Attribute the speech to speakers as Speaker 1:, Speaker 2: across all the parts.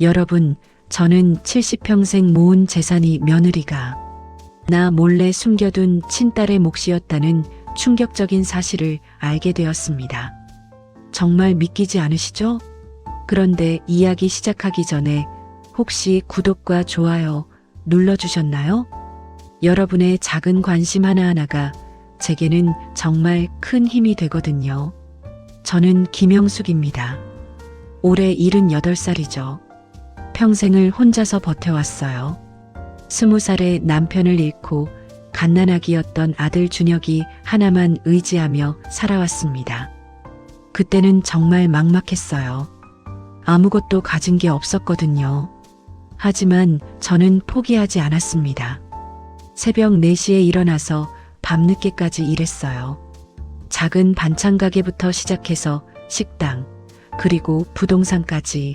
Speaker 1: 여러분, 저는 70평생 모은 재산이 며느리가 나 몰래 숨겨둔 친딸의 몫이었다는 충격적인 사실을 알게 되었습니다. 정말 믿기지 않으시죠? 그런데 이야기 시작하기 전에 혹시 구독과 좋아요 눌러주셨나요? 여러분의 작은 관심 하나하나가 제게는 정말 큰 힘이 되거든요. 저는 김영숙입니다. 올해 78살이죠. 평생을 혼자서 버텨왔어요. 20살에 남편을 잃고 갓난아기였던 아들 준혁이 하나만 의지하며 살아왔습니다. 그때는 정말 막막했어요. 아무것도 가진 게 없었거든요. 하지만 저는 포기하지 않았습니다. 새벽 4시에 일어나서 밤늦게까지 일했어요. 작은 반찬 가게부터 시작해서 식당, 그리고 부동산까지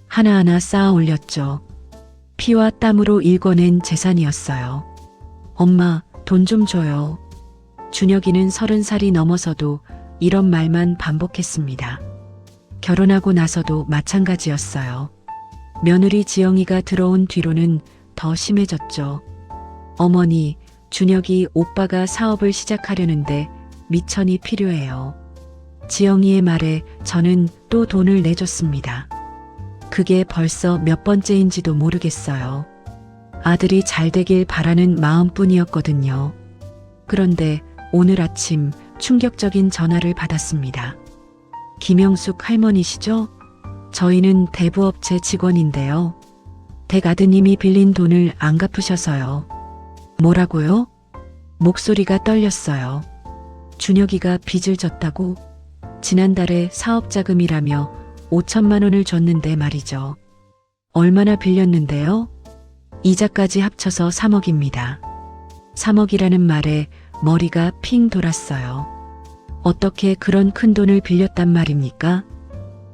Speaker 1: 하나하나 쌓아 올렸죠. 피와 땀으로 일궈낸 재산이었어요. 엄마, 돈 좀 줘요. 준혁이는 30살이 넘어서도 이런 말만 반복했습니다. 결혼하고 나서도 마찬가지였어요. 며느리 지영이가 들어온 뒤로는 더 심해졌죠. 어머니, 준혁이 오빠가 사업을 시작하려는데 미천이 필요해요. 지영이의 말에 저는 또 돈을 내줬습니다. 그게 벌써 몇 번째인지도 모르겠어요. 아들이 잘 되길 바라는 마음뿐이었거든요. 그런데 오늘 아침 충격적인 전화를 받았습니다. 김영숙 할머니시죠? 저희는 대부업체 직원인데요. 댁 아드님이 빌린 돈을 안 갚으셔서요. 뭐라고요? 목소리가 떨렸어요. 준혁이가 빚을 졌다고? 지난달에 사업자금이라며 5천만 원을 줬는데 말이죠. 얼마나 빌렸는데요? 이자까지 합쳐서 3억입니다. 3억이라는 말에 머리가 핑 돌았어요. 어떻게 그런 큰 돈을 빌렸단 말입니까?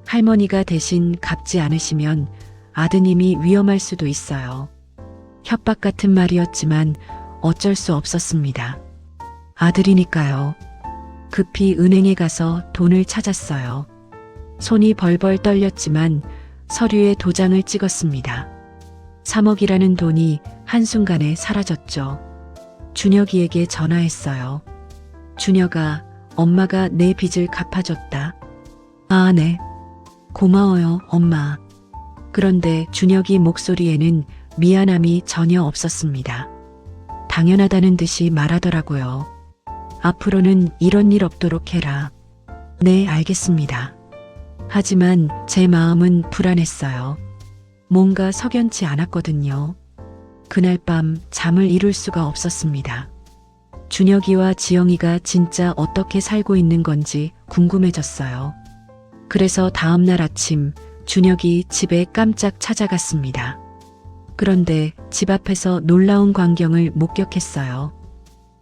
Speaker 1: 할머니가 대신 갚지 않으시면 아드님이 위험할 수도 있어요. 협박 같은 말이었지만 어쩔 수 없었습니다. 아들이니까요. 급히 은행에 가서 돈을 찾았어요. 손이 벌벌 떨렸지만 서류에 도장을 찍었습니다. 3억이라는 돈이 한순간에 사라졌죠. 준혁이에게 전화했어요. 준혁아, 엄마가 내 빚을 갚아줬다. 아, 네. 고마워요, 엄마. 그런데 준혁이 목소리에는 미안함이 전혀 없었습니다. 당연하다는 듯이 말하더라고요. 앞으로는 이런 일 없도록 해라. 네, 알겠습니다. 하지만 제 마음은 불안했어요. 뭔가 석연치 않았거든요. 그날 밤 잠을 이룰 수가 없었습니다. 준혁이와 지영이가 진짜 어떻게 살고 있는 건지 궁금해졌어요. 그래서 다음날 아침 준혁이 집에 깜짝 찾아갔습니다. 그런데 집 앞에서 놀라운 광경을 목격했어요.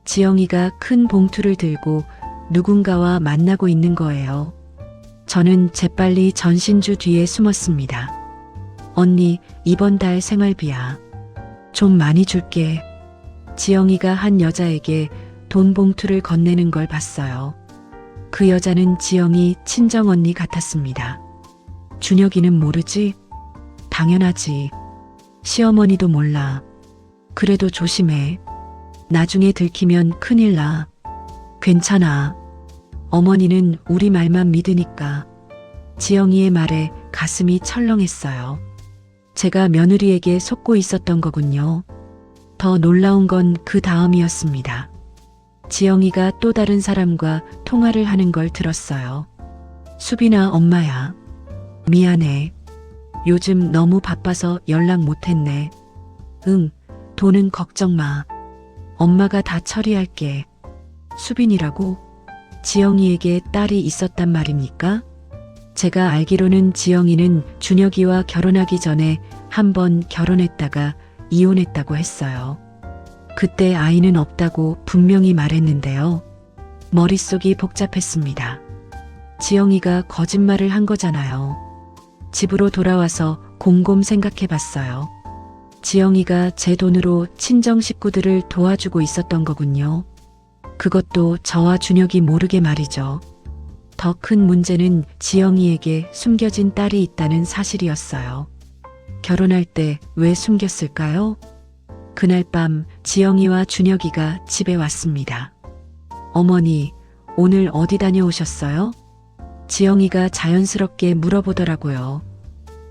Speaker 1: 지영이가 큰 봉투를 들고 누군가와 만나고 있는 거예요. 저는 재빨리 전신주 뒤에 숨었습니다. 언니, 이번 달 생활비야. 좀 많이 줄게. 지영이가 한 여자에게 돈 봉투를 건네는 걸 봤어요. 그 여자는 지영이 친정언니 같았습니다. 준혁이는 모르지? 당연하지. 시어머니도 몰라. 그래도 조심해. 나중에 들키면 큰일 나. 괜찮아. 어머니는 우리 말만 믿으니까. 지영이의 말에 가슴이 철렁했어요. 제가 며느리에게 속고 있었던 거군요. 더 놀라운 건 그 다음이었습니다. 지영이가 또 다른 사람과 통화를 하는 걸 들었어요. 수빈아, 엄마야. 미안해. 요즘 너무 바빠서 연락 못했네. 응, 돈은 걱정 마. 엄마가 다 처리할게. 수빈이라고? 지영이에게 딸이 있었단 말입니까? 제가 알기로는 지영이는 준혁이와 결혼하기 전에 한 번 결혼했다가 이혼했다고 했어요. 그때 아이는 없다고 분명히 말했는데요. 머릿속이 복잡했습니다. 지영이가 거짓말을 한 거잖아요. 집으로 돌아와서 곰곰 생각해 봤어요. 지영이가 제 돈으로 친정 식구들을 도와주고 있었던 거군요. 그것도 저와 준혁이 모르게 말이죠. 더 큰 문제는 지영이에게 숨겨진 딸이 있다는 사실이었어요. 결혼할 때 왜 숨겼을까요? 그날 밤 지영이와 준혁이가 집에 왔습니다. 어머니, 오늘 어디 다녀오셨어요? 지영이가 자연스럽게 물어보더라고요.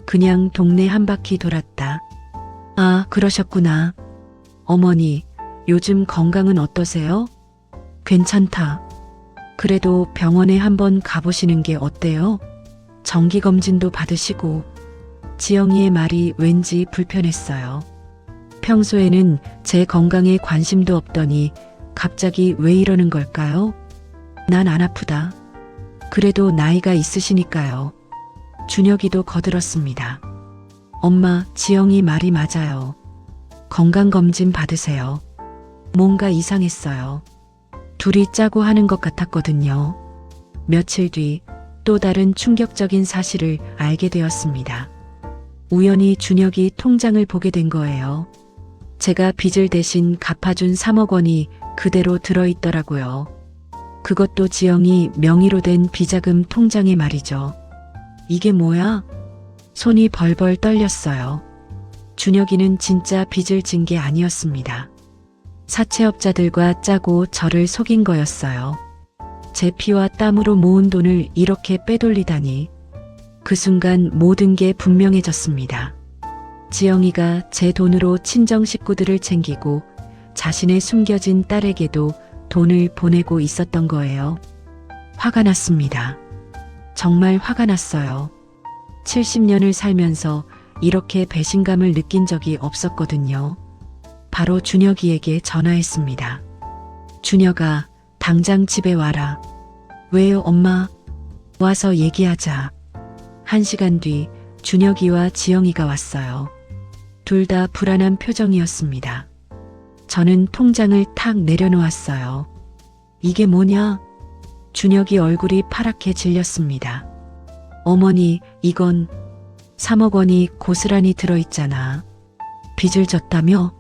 Speaker 1: 그냥 동네 한 바퀴 돌았다. 아, 그러셨구나. 어머니, 요즘 건강은 어떠세요? 괜찮다. 그래도 병원에 한번 가보시는 게 어때요? 정기검진도 받으시고. 지영이의 말이 왠지 불편했어요. 평소에는 제 건강에 관심도 없더니 갑자기 왜 이러는 걸까요? 난 안 아프다. 그래도 나이가 있으시니까요. 준혁이도 거들었습니다. 엄마, 지영이 말이 맞아요. 건강검진 받으세요. 뭔가 이상했어요. 둘이 짜고 하는 것 같았거든요. 며칠 뒤 또 다른 충격적인 사실을 알게 되었습니다. 우연히 준혁이 통장을 보게 된 거예요. 제가 빚을 대신 갚아준 3억 원이 그대로 들어있더라고요. 그것도 지영이 명의로 된 비자금 통장에 말이죠. 이게 뭐야? 손이 벌벌 떨렸어요. 준혁이는 진짜 빚을 진 게 아니었습니다. 사채업자들과 짜고 저를 속인 거였어요. 제 피와 땀으로 모은 돈을 이렇게 빼돌리다니. 그 순간 모든 게 분명해졌습니다. 지영이가 제 돈으로 친정 식구들을 챙기고 자신의 숨겨진 딸에게도 돈을 보내고 있었던 거예요. 화가 났습니다. 정말 화가 났어요. 70년을 살면서 이렇게 배신감을 느낀 적이 없었거든요. 바로 준혁이에게 전화했습니다. 준혁아, 당장 집에 와라. 왜요, 엄마? 와서 얘기하자. 1시간 뒤 준혁이와 지영이가 왔어요. 둘 다 불안한 표정이었습니다. 저는 통장을 탁 내려놓았어요. 이게 뭐냐? 준혁이 얼굴이 파랗게 질렸습니다. 어머니, 이건 3억 원이 고스란히 들어있잖아. 빚을 졌다며?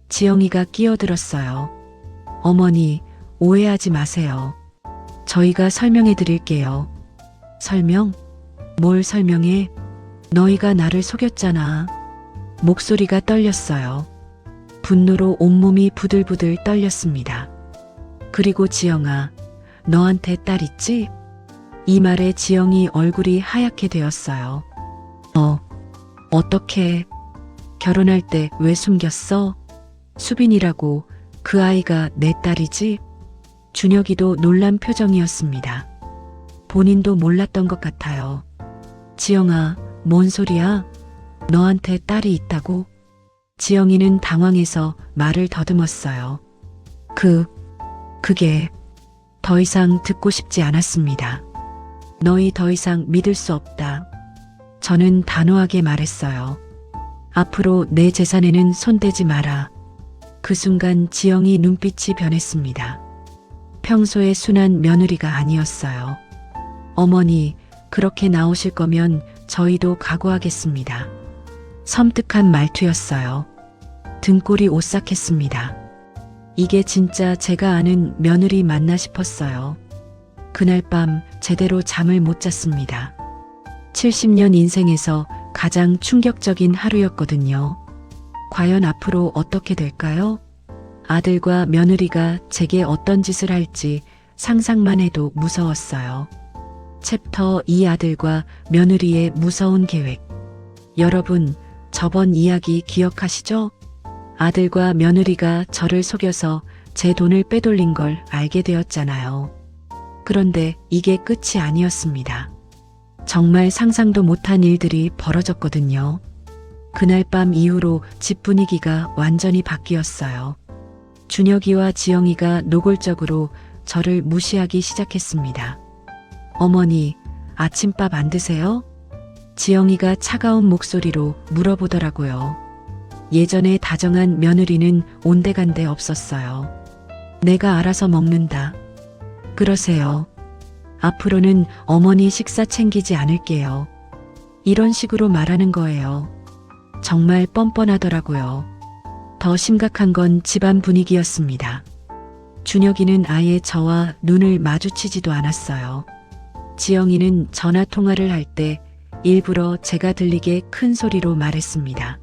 Speaker 1: 지영이가 끼어들었어요. 어머니, 오해하지 마세요. 저희가 설명해 드릴게요. 설명? 뭘 설명해? 너희가 나를 속였잖아. 목소리가 떨렸어요. 분노로 온몸이 부들부들 떨렸습니다. 그리고 지영아, 너한테 딸 있지? 이 말에 지영이 얼굴이 하얗게 되었어요. 어떻게? 결혼할 때 왜 숨겼어? 수빈이라고, 그 아이가 내 딸이지? 준혁이도 놀란 표정이었습니다. 본인도 몰랐던 것 같아요. 지영아, 뭔 소리야? 너한테 딸이 있다고? 지영이는 당황해서 말을 더듬었어요. 그게 더 이상 듣고 싶지 않았습니다. 너희 더 이상 믿을 수 없다. 저는 단호하게 말했어요. 앞으로 내 재산에는 손대지 마라. 그 순간 지영이 눈빛이 변했습니다. 평소의 순한 며느리가 아니었어요. 어머니, 그렇게 나오실 거면 저희도 각오하겠습니다. 섬뜩한 말투였어요. 등골이 오싹했습니다. 이게 진짜 제가 아는 며느리 맞나 싶었어요. 그날 밤 제대로 잠을 못 잤습니다. 70년 인생에서 가장 충격적인 하루였거든요. 과연 앞으로 어떻게 될까요? 아들과 며느리가 제게 어떤 짓을 할지 상상만 해도 무서웠어요. 챕터 2 아들과 며느리의 무서운 계획. 여러분, 저번 이야기 기억하시죠? 아들과 며느리가 저를 속여서 제 돈을 빼돌린 걸 알게 되었잖아요. 그런데 이게 끝이 아니었습니다. 정말 상상도 못한 일들이 벌어졌거든요. 그날 밤 이후로 집 분위기가 완전히 바뀌었어요. 준혁이와 지영이가 노골적으로 저를 무시하기 시작했습니다. 어머니, 아침밥 안 드세요? 지영이가 차가운 목소리로 물어보더라고요. 예전에 다정한 며느리는 온데간데 없었어요. 내가 알아서 먹는다. 그러세요. 앞으로는 어머니 식사 챙기지 않을게요. 이런 식으로 말하는 거예요. 정말 뻔뻔하더라고요. 더 심각한 건 집안 분위기였습니다. 준혁이는 아예 저와 눈을 마주치지도 않았어요. 지영이는 전화 통화를 할 때 일부러 제가 들리게 큰 소리로 말했습니다.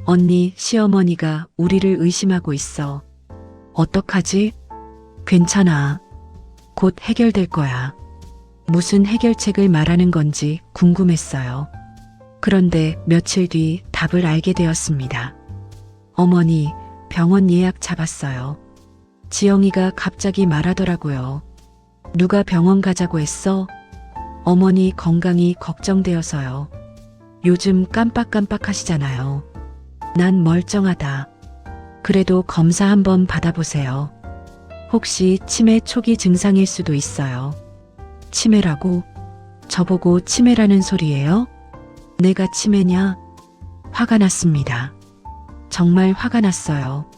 Speaker 1: 언니, 시어머니가 우리를 의심하고 있어. 어떡하지? 괜찮아. 곧 해결될 거야. 무슨 해결책을 말하는 건지 궁금했어요. 그런데 며칠 뒤 답을 알게 되었습니다. 어머니, 병원 예약 잡았어요. 지영이가 갑자기 말하더라고요. 누가 병원 가자고 했어? 어머니 건강이 걱정되어서요. 요즘 깜빡깜빡 하시잖아요. 난 멀쩡하다. 그래도 검사 한번 받아보세요. 혹시 치매 초기 증상일 수도 있어요. 치매라고? 저보고 치매라는 소리예요? 내가 치매냐? 화가 났습니다. 정말 화가 났어요.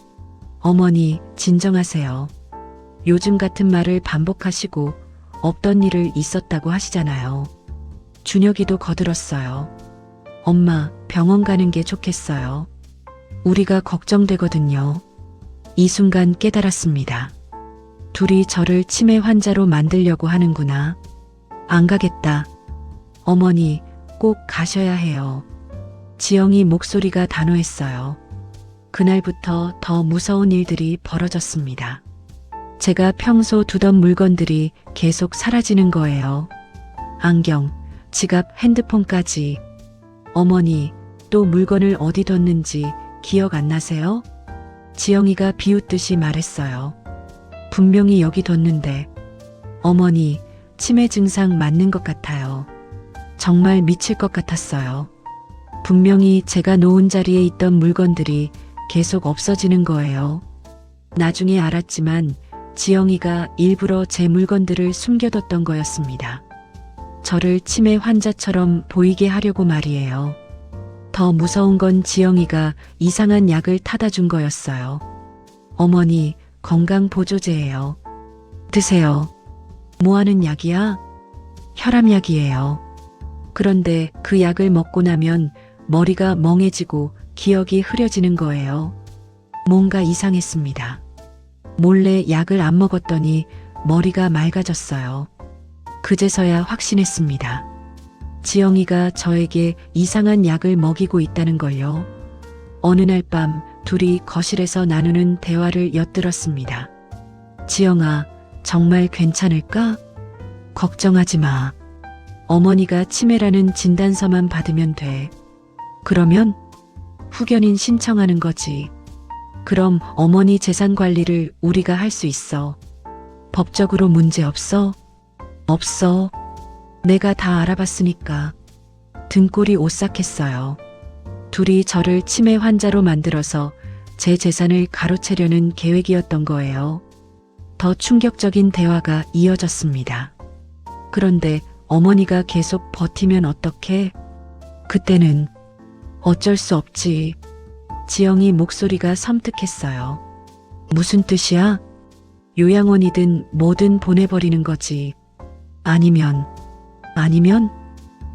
Speaker 1: 어머니, 진정하세요. 요즘 같은 말을 반복하시고 없던 일을 있었다고 하시잖아요. 준혁이도 거들었어요. 엄마, 병원 가는 게 좋겠어요. 우리가 걱정되거든요. 이 순간 깨달았습니다. 둘이 저를 치매 환자로 만들려고 하는구나. 안 가겠다. 어머니, 꼭 가셔야 해요. 지영이 목소리가 단호했어요. 그날부터 더 무서운 일들이 벌어졌습니다. 제가 평소 두던 물건들이 계속 사라지는 거예요. 안경, 지갑, 핸드폰까지. 어머니, 또 물건을 어디 뒀는지 기억 안 나세요? 지영이가 비웃듯이 말했어요. 분명히 여기 뒀는데. 어머니, 치매 증상 맞는 것 같아요. 정말 미칠 것 같았어요. 분명히 제가 놓은 자리에 있던 물건들이 계속 없어지는 거예요. 나중에 알았지만 지영이가 일부러 제 물건들을 숨겨뒀던 거였습니다. 저를 치매 환자처럼 보이게 하려고 말이에요. 더 무서운 건 지영이가 이상한 약을 타다 준 거였어요. 어머니, 건강보조제예요. 드세요. 뭐 하는 약이야? 혈압약이에요. 그런데 그 약을 먹고 나면 머리가 멍해지고 기억이 흐려지는 거예요. 뭔가 이상했습니다. 몰래 약을 안 먹었더니 머리가 맑아졌어요. 그제서야 확신했습니다. 지영이가 저에게 이상한 약을 먹이고 있다는 걸요. 어느 날 밤 둘이 거실에서 나누는 대화를 엿들었습니다. 지영아, 정말 괜찮을까? 걱정하지 마. 어머니가 치매라는 진단서만 받으면 돼. 그러면 후견인 신청하는 거지. 그럼 어머니 재산 관리를 우리가 할 수 있어. 법적으로 문제 없어? 없어. 내가 다 알아봤으니까. 등골이 오싹했어요. 둘이 저를 치매 환자로 만들어서 제 재산을 가로채려는 계획이었던 거예요. 더 충격적인 대화가 이어졌습니다. 그런데 어머니가 계속 버티면 어떡해? 그때는 어쩔 수 없지. 지영이 목소리가 섬뜩했어요. 무슨 뜻이야? 요양원이든 뭐든 보내버리는 거지. 아니면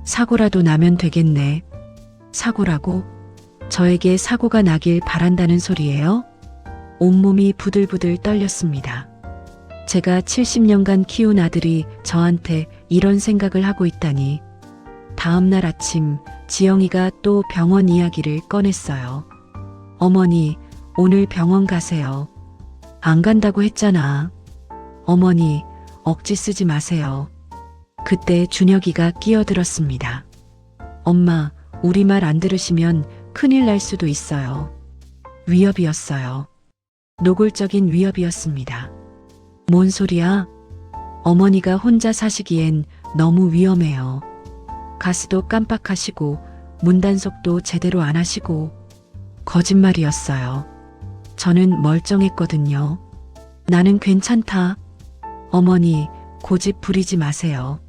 Speaker 1: 사고라도 나면 되겠네. 사고라고? 저에게 사고가 나길 바란다는 소리예요? 온몸이 부들부들 떨렸습니다. 제가 70년간 키운 아들이 저한테 이런 생각을 하고 있다니. 다음 날 아침 지영이가 또 병원 이야기를 꺼냈어요. 어머니, 오늘 병원 가세요. 안 간다고 했잖아. 어머니, 억지 쓰지 마세요. 그때 준혁이가 끼어들었습니다. 엄마, 우리 말 안 들으시면 큰일 날 수도 있어요. 위협이었어요. 노골적인 위협이었습니다. 뭔 소리야? 어머니가 혼자 사시기엔 너무 위험해요. 가스도 깜빡하시고 문단속도 제대로 안 하시고. 거짓말이었어요. 저는 멀쩡했거든요. 나는 괜찮다. 어머니, 고집 부리지 마세요.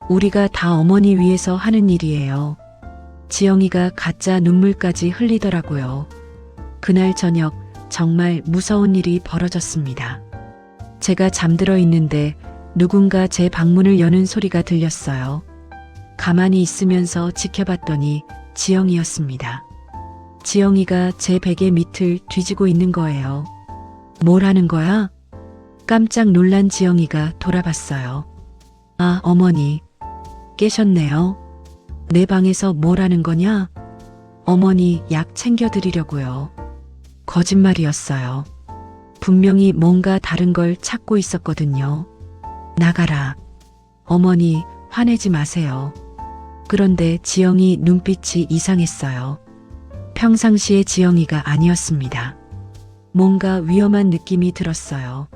Speaker 1: 우리가 다 어머니 위해서 하는 일이에요. 지영이가 가짜 눈물까지 흘리더라고요. 그날 저녁 정말 무서운 일이 벌어졌습니다. 제가 잠들어 있는데 누군가 제 방문을 여는 소리가 들렸어요. 가만히 있으면서 지켜봤더니 지영이었습니다. 지영이가 제 베개 밑을 뒤지고 있는 거예요. 뭘 하는 거야? 깜짝 놀란 지영이가 돌아봤어요. 아, 어머니. 깨셨네요. 내 방에서 뭘 하는 거냐? 어머니 약 챙겨드리려고요. 거짓말이었어요. 분명히 뭔가 다른 걸 찾고 있었거든요. 나가라. 어머니 화내지 마세요. 그런데 지영이 눈빛이 이상했어요. 평상시의 지영이가 아니었습니다. 뭔가 위험한 느낌이 들었어요.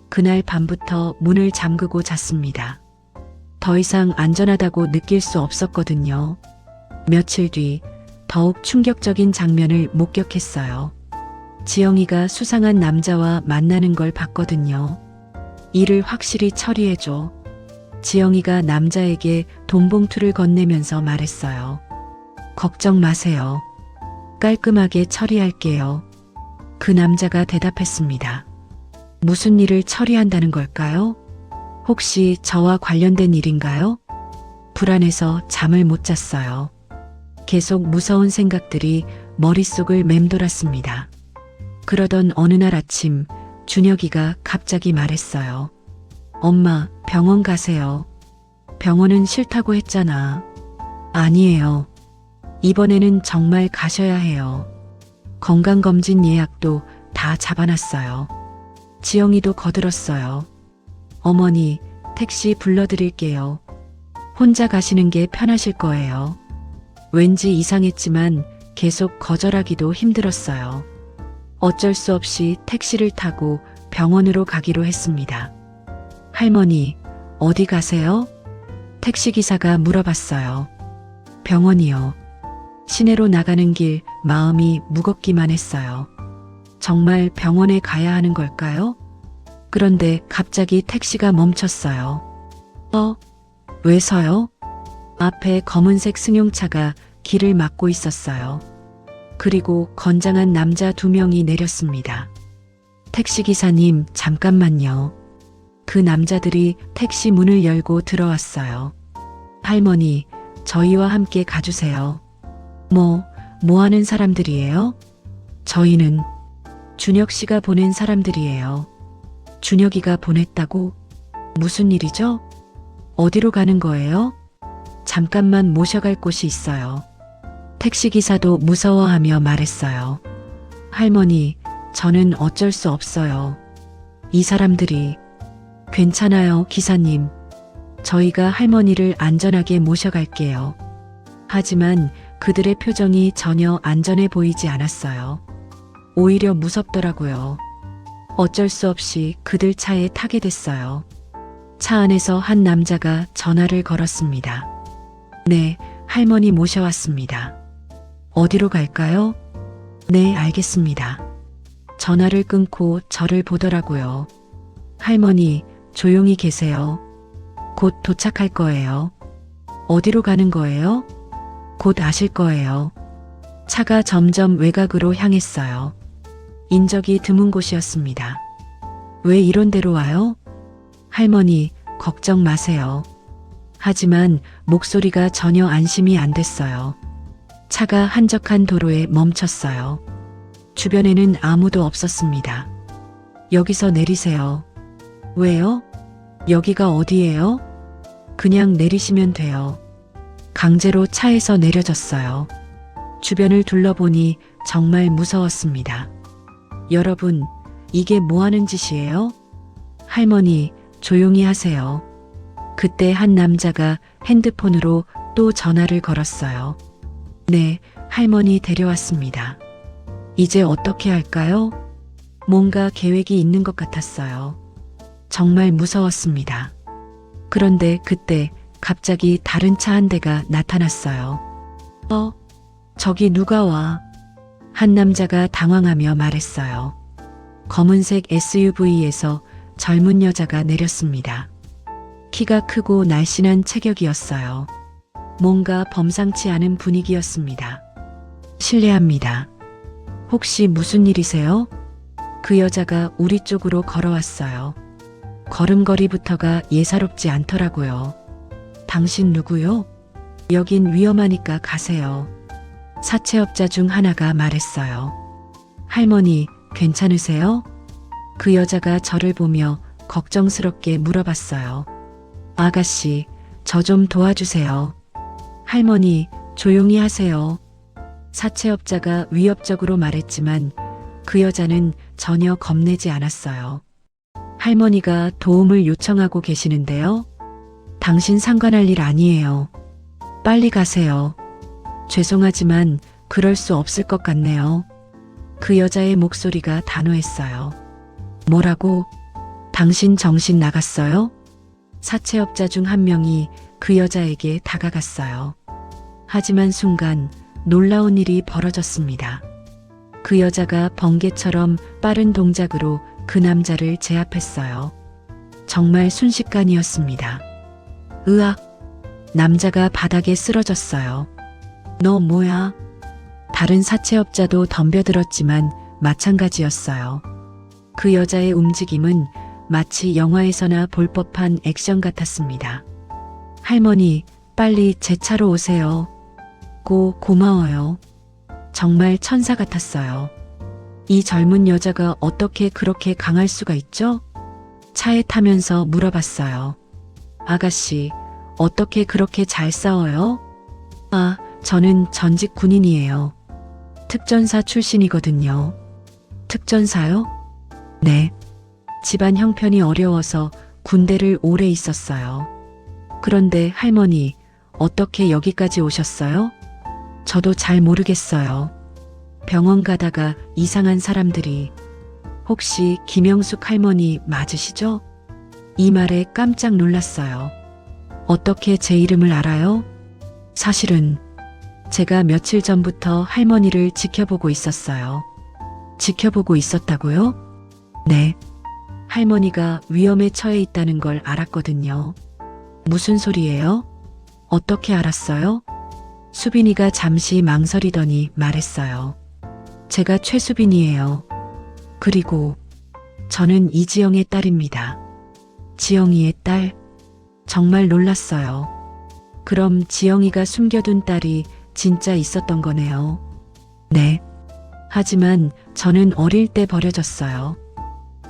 Speaker 1: 그날 밤부터 문을 잠그고 잤습니다. 더 이상 안전하다고 느낄 수 없었거든요. 며칠 뒤 더욱 충격적인 장면을 목격했어요. 지영이가 수상한 남자와 만나는 걸 봤거든요. 일을 확실히 처리해줘. 지영이가 남자에게 돈 봉투를 건네면서 말했어요. 걱정 마세요. 깔끔하게 처리할게요. 그 남자가 대답했습니다. 무슨 일을 처리한다는 걸까요? 혹시 저와 관련된 일인가요? 불안해서 잠을 못 잤어요. 계속 무서운 생각들이 머릿속을 맴돌았습니다. 그러던 어느 날 아침 준혁이가 갑자기 말했어요. 엄마, 병원 가세요. 병원은 싫다고 했잖아. 아니에요. 이번에는 정말 가셔야 해요. 건강검진 예약도 다 잡아놨어요. 지영이도 거들었어요. 어머니, 택시 불러드릴게요. 혼자 가시는 게 편하실 거예요. 왠지 이상했지만 계속 거절하기도 힘들었어요. 어쩔 수 없이 택시를 타고 병원으로 가기로 했습니다. 할머니, 어디 가세요? 택시기사가 물어봤어요. 병원이요. 시내로 나가는 길 마음이 무겁기만 했어요. 정말 병원에 가야 하는 걸까요? 그런데 갑자기 택시가 멈췄어요. 왜서요? 앞에 검은색 승용차가 길을 막고 있었어요. 그리고 건장한 남자 2명이 내렸습니다. 택시기사님, 잠깐만요. 그 남자들이 택시 문을 열고 들어왔어요. 할머니, 저희와 함께 가주세요. 뭐 하는 사람들이에요? 저희는 준혁 씨가 보낸 사람들이에요. 준혁이가 보냈다고? 무슨 일이죠? 어디로 가는 거예요? 잠깐만 모셔갈 곳이 있어요. 택시기사도 무서워하며 말했어요. 할머니, 저는 어쩔 수 없어요. 이 사람들이. 괜찮아요, 기사님. 저희가 할머니를 안전하게 모셔갈게요. 하지만 그들의 표정이 전혀 안전해 보이지 않았어요. 오히려 무섭더라고요. 어쩔 수 없이 그들 차에 타게 됐어요. 차 안에서 한 남자가 전화를 걸었습니다. 네, 할머니 모셔왔습니다. 어디로 갈까요? 네, 알겠습니다. 전화를 끊고 저를 보더라고요. 할머니, 조용히 계세요. 곧 도착할 거예요. 어디로 가는 거예요? 곧 아실 거예요. 차가 점점 외곽으로 향했어요. 인적이 드문 곳이었습니다. 왜 이런 데로 와요? 할머니, 걱정 마세요. 하지만 목소리가 전혀 안심이 안 됐어요. 차가 한적한 도로에 멈췄어요. 주변에는 아무도 없었습니다. 여기서 내리세요. 왜요? 여기가 어디예요? 그냥 내리시면 돼요. 강제로 차에서 내려졌어요. 주변을 둘러보니 정말 무서웠습니다. 여러분, 이게 뭐 하는 짓이에요? 할머니, 조용히 하세요. 그때 한 남자가 핸드폰으로 또 전화를 걸었어요. 네, 할머니 데려왔습니다. 이제 어떻게 할까요? 뭔가 계획이 있는 것 같았어요. 정말 무서웠습니다. 그런데 그때 갑자기 다른 차 한 대가 나타났어요. 저기 누가 와? 한 남자가 당황하며 말했어요. 검은색 SUV에서 젊은 여자가 내렸습니다. 키가 크고 날씬한 체격이었어요. 뭔가 범상치 않은 분위기였습니다. 실례합니다. 혹시 무슨 일이세요? 그 여자가 우리 쪽으로 걸어왔어요. 걸음걸이부터가 예사롭지 않더라고요. 당신 누구요? 여긴 위험하니까 가세요. 사채업자 중 하나가 말했어요. 할머니, 괜찮으세요? 그 여자가 저를 보며 걱정스럽게 물어봤어요. 아가씨, 저 좀 도와주세요. 할머니, 조용히 하세요. 사채업자가 위협적으로 말했지만 그 여자는 전혀 겁내지 않았어요. 할머니가 도움을 요청하고 계시는데요. 당신 상관할 일 아니에요. 빨리 가세요. 죄송하지만 그럴 수 없을 것 같네요. 그 여자의 목소리가 단호했어요. 뭐라고? 당신 정신 나갔어요? 사채업자 중 한 명이 그 여자에게 다가갔어요. 하지만 순간 놀라운 일이 벌어졌습니다. 그 여자가 번개처럼 빠른 동작으로 그 남자를 제압했어요. 정말 순식간이었습니다. 으악! 남자가 바닥에 쓰러졌어요. 너 뭐야? 다른 사채업자도 덤벼들었지만 마찬가지였어요. 그 여자의 움직임은 마치 영화에서나 볼 법한 액션 같았습니다. 할머니, 빨리 제 차로 오세요. 고마워요. 정말 천사 같았어요. 이 젊은 여자가 어떻게 그렇게 강할 수가 있죠? 차에 타면서 물어봤어요. 아가씨, 어떻게 그렇게 잘 싸워요? 아, 저는 전직 군인이에요. 특전사 출신이거든요. 특전사요? 네. 집안 형편이 어려워서 군대를 오래 있었어요. 그런데 할머니, 어떻게 여기까지 오셨어요? 저도 잘 모르겠어요. 병원 가다가 이상한 사람들이. 혹시 김영숙 할머니 맞으시죠? 이 말에 깜짝 놀랐어요. 어떻게 제 이름을 알아요? 사실은 제가 며칠 전부터 할머니를 지켜보고 있었어요. 지켜보고 있었다고요? 네. 할머니가 위험에 처해 있다는 걸 알았거든요. 무슨 소리예요? 어떻게 알았어요? 수빈이가 잠시 망설이더니 말했어요. 제가 최수빈이에요. 그리고 저는 이지영의 딸입니다. 지영이의 딸? 정말 놀랐어요. 그럼 지영이가 숨겨둔 딸이 진짜 있었던 거네요. 네. 하지만 저는 어릴 때 버려졌어요.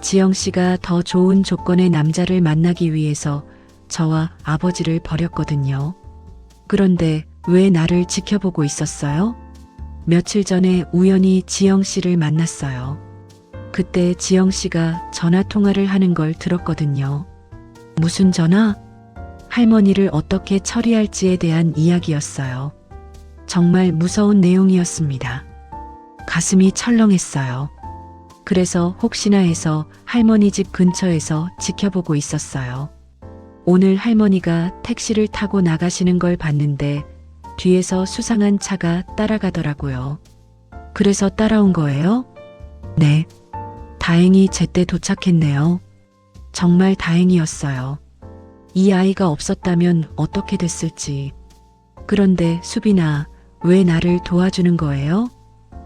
Speaker 1: 지영 씨가 더 좋은 조건의 남자를 만나기 위해서 저와 아버지를 버렸거든요. 그런데 왜 나를 지켜보고 있었어요? 며칠 전에 우연히 지영 씨를 만났어요. 그때 지영 씨가 전화 통화를 하는 걸 들었거든요. 무슨 전화? 할머니를 어떻게 처리할지에 대한 이야기였어요. 정말 무서운 내용이었습니다. 가슴이 철렁했어요. 그래서 혹시나 해서 할머니 집 근처에서 지켜보고 있었어요. 오늘 할머니가 택시를 타고 나가시는 걸 봤는데 뒤에서 수상한 차가 따라가더라고요. 그래서 따라온 거예요? 네. 다행히 제때 도착했네요. 정말 다행이었어요. 이 아이가 없었다면 어떻게 됐을지. 그런데 수빈아, 왜 나를 도와주는 거예요?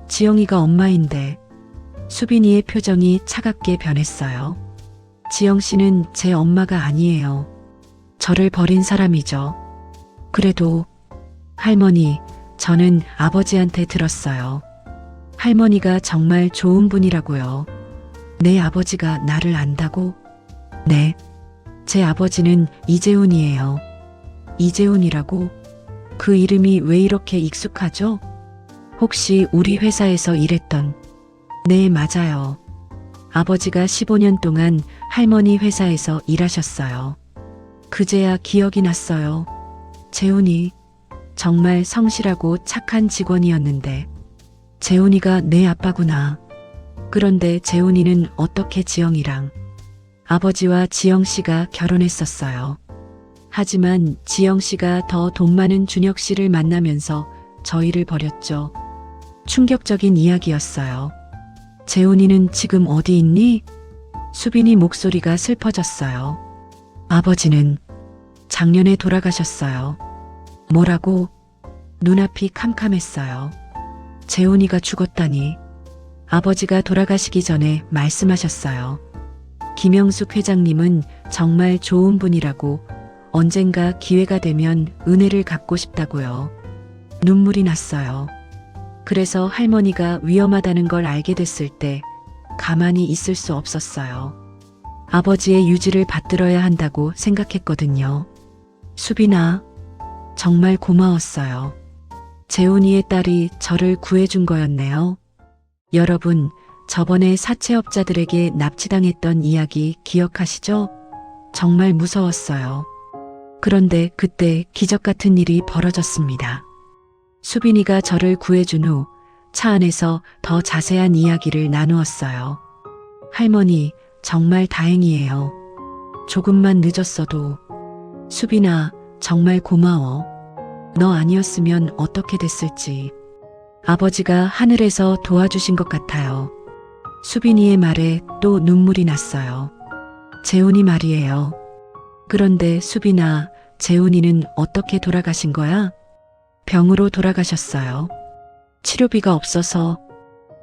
Speaker 1: 지영이가 엄마인데. 수빈이의 표정이 차갑게 변했어요. 지영 씨는 제 엄마가 아니에요. 저를 버린 사람이죠. 그래도 할머니, 저는 아버지한테 들었어요. 할머니가 정말 좋은 분이라고요. 내 아버지가 나를 안다고? 네. 제 아버지는 이재훈이에요. 이재훈이라고? 그 이름이 왜 이렇게 익숙하죠? 혹시 우리 회사에서 일했던? 네, 맞아요. 아버지가 15년 동안 할머니 회사에서 일하셨어요. 그제야 기억이 났어요. 재훈이 정말 성실하고 착한 직원이었는데 재훈이가 내 아빠구나. 그런데 재훈이는 어떻게 지영이랑 아버지와 지영 씨가 결혼했었어요. 하지만 지영 씨가 더 돈 많은 준혁 씨를 만나면서 저희를 버렸죠. 충격적인 이야기였어요. 재훈이는 지금 어디 있니? 수빈이 목소리가 슬퍼졌어요. 아버지는 작년에 돌아가셨어요. 뭐라고? 눈앞이 캄캄했어요. 재훈이가 죽었다니. 아버지가 돌아가시기 전에 말씀하셨어요. 김영숙 회장님은 정말 좋은 분이라고 언젠가 기회가 되면 은혜를 갚고 싶다고요. 눈물이 났어요. 그래서 할머니가 위험하다는 걸 알게 됐을 때 가만히 있을 수 없었어요. 아버지의 유지를 받들어야 한다고 생각했거든요. 수빈아, 정말 고마웠어요. 재훈이의 딸이 저를 구해준 거였네요. 여러분, 저번에 사채업자들에게 납치당했던 이야기 기억하시죠? 정말 무서웠어요. 그런데 그때 기적 같은 일이 벌어졌습니다. 수빈이가 저를 구해준 후 차 안에서 더 자세한 이야기를 나누었어요. 할머니, 정말 다행이에요. 조금만 늦었어도. 수빈아, 정말 고마워. 너 아니었으면 어떻게 됐을지. 아버지가 하늘에서 도와주신 것 같아요. 수빈이의 말에 또 눈물이 났어요. 재훈이 말이에요. 그런데 수빈아, 재훈이는 어떻게 돌아가신 거야? 병으로 돌아가셨어요. 치료비가 없어서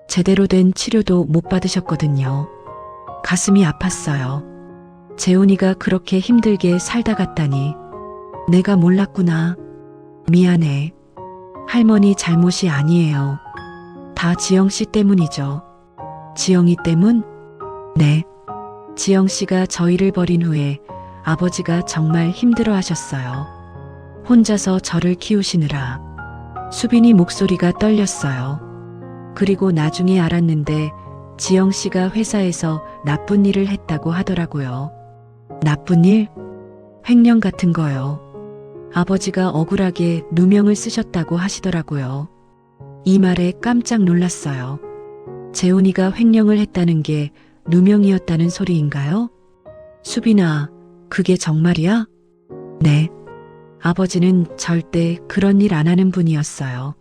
Speaker 1: 제대로 된 치료도 못 받으셨거든요. 가슴이 아팠어요. 재훈이가 그렇게 힘들게 살다 갔다니. 내가 몰랐구나. 미안해. 할머니 잘못이 아니에요. 다 지영 씨 때문이죠. 지영이 때문? 네. 지영 씨가 저희를 버린 후에 아버지가 정말 힘들어 하셨어요. 혼자서 저를 키우시느라. 수빈이 목소리가 떨렸어요. 그리고 나중에 알았는데 지영 씨가 회사에서 나쁜 일을 했다고 하더라고요. 나쁜 일? 횡령 같은 거요. 아버지가 억울하게 누명을 쓰셨다고 하시더라고요. 이 말에 깜짝 놀랐어요. 재훈이가 횡령을 했다는 게 누명이었다는 소리인가요? 수빈아, 그게 정말이야? 네. 아버지는 절대 그런 일 안 하는 분이었어요.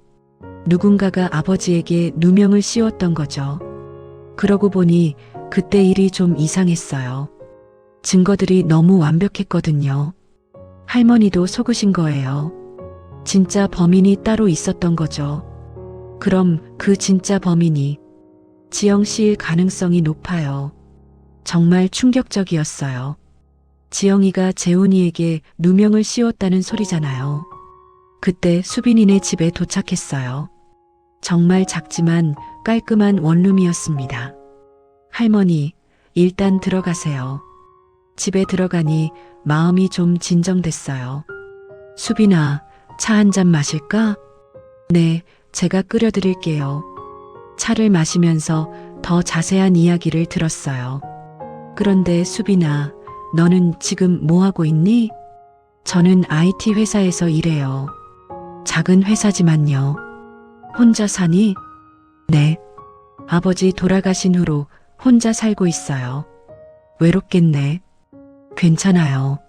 Speaker 1: 누군가가 아버지에게 누명을 씌웠던 거죠. 그러고 보니 그때 일이 좀 이상했어요. 증거들이 너무 완벽했거든요. 할머니도 속으신 거예요. 진짜 범인이 따로 있었던 거죠. 그럼 그 진짜 범인이 지영 씨일 가능성이 높아요. 정말 충격적이었어요. 지영이가 재훈이에게 누명을 씌웠다는 소리잖아요. 그때 수빈이네 집에 도착했어요. 정말 작지만 깔끔한 원룸이었습니다. 할머니, 일단 들어가세요. 집에 들어가니 마음이 좀 진정됐어요. 수빈아, 차 한 잔 마실까? 네, 제가 끓여드릴게요. 차를 마시면서 더 자세한 이야기를 들었어요. 그런데 수빈아, 너는 지금 뭐 하고 있니? 저는 IT 회사에서 일해요. 작은 회사지만요. 혼자 사니? 네. 아버지 돌아가신 후로 혼자 살고 있어요. 외롭겠네. 괜찮아요.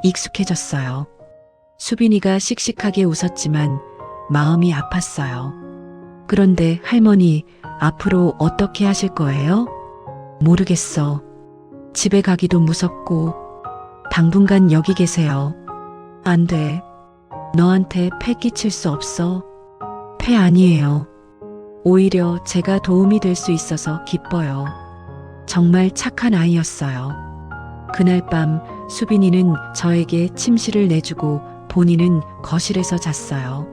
Speaker 1: 익숙해졌어요. 수빈이가 씩씩하게 웃었지만 마음이 아팠어요. 그런데 할머니, 앞으로 어떻게 하실 거예요? 모르겠어. 집에 가기도 무섭고. 당분간 여기 계세요. 안 돼. 너한테 패 끼칠 수 없어. 패 아니에요. 오히려 제가 도움이 될 수 있어서 기뻐요. 정말 착한 아이였어요. 그날 밤 수빈이는 저에게 침실을 내주고 본인은 거실에서 잤어요.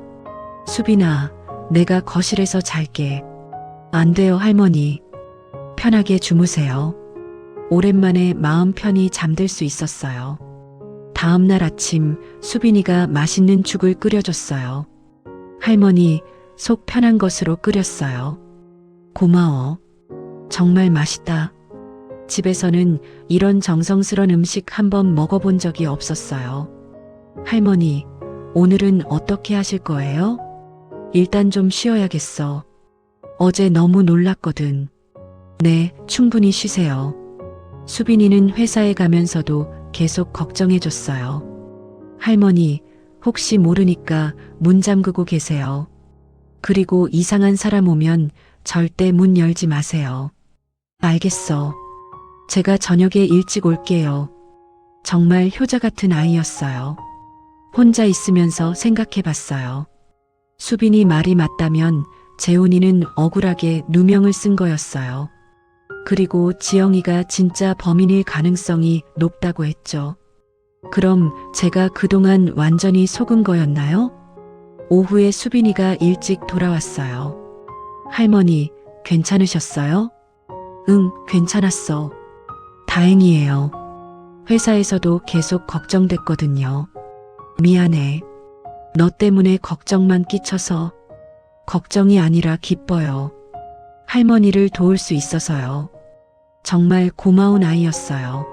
Speaker 1: 수빈아, 내가 거실에서 잘게. 안 돼요, 할머니. 편하게 주무세요. 오랜만에 마음 편히 잠들 수 있었어요. 다음 날 아침 수빈이가 맛있는 죽을 끓여줬어요. 할머니, 속 편한 것으로 끓였어요. 고마워. 정말 맛있다. 집에서는 이런 정성스런 음식 한번 먹어본 적이 없었어요. 할머니, 오늘은 어떻게 하실 거예요? 일단 좀 쉬어야겠어. 어제 너무 놀랐거든. 네, 충분히 쉬세요. 수빈이는 회사에 가면서도 계속 걱정해줬어요. 할머니, 혹시 모르니까 문 잠그고 계세요. 그리고 이상한 사람 오면 절대 문 열지 마세요. 알겠어. 제가 저녁에 일찍 올게요. 정말 효자 같은 아이였어요. 혼자 있으면서 생각해봤어요. 수빈이 말이 맞다면 재훈이는 억울하게 누명을 쓴 거였어요. 그리고 지영이가 진짜 범인일 가능성이 높다고 했죠. 그럼 제가 그동안 완전히 속은 거였나요? 오후에 수빈이가 일찍 돌아왔어요. 할머니, 괜찮으셨어요? 응, 괜찮았어. 다행이에요. 회사에서도 계속 걱정됐거든요. 미안해. 너 때문에 걱정만 끼쳐서 걱정이 아니라 기뻐요. 할머니를 도울 수 있어서요. 정말 고마운 아이였어요.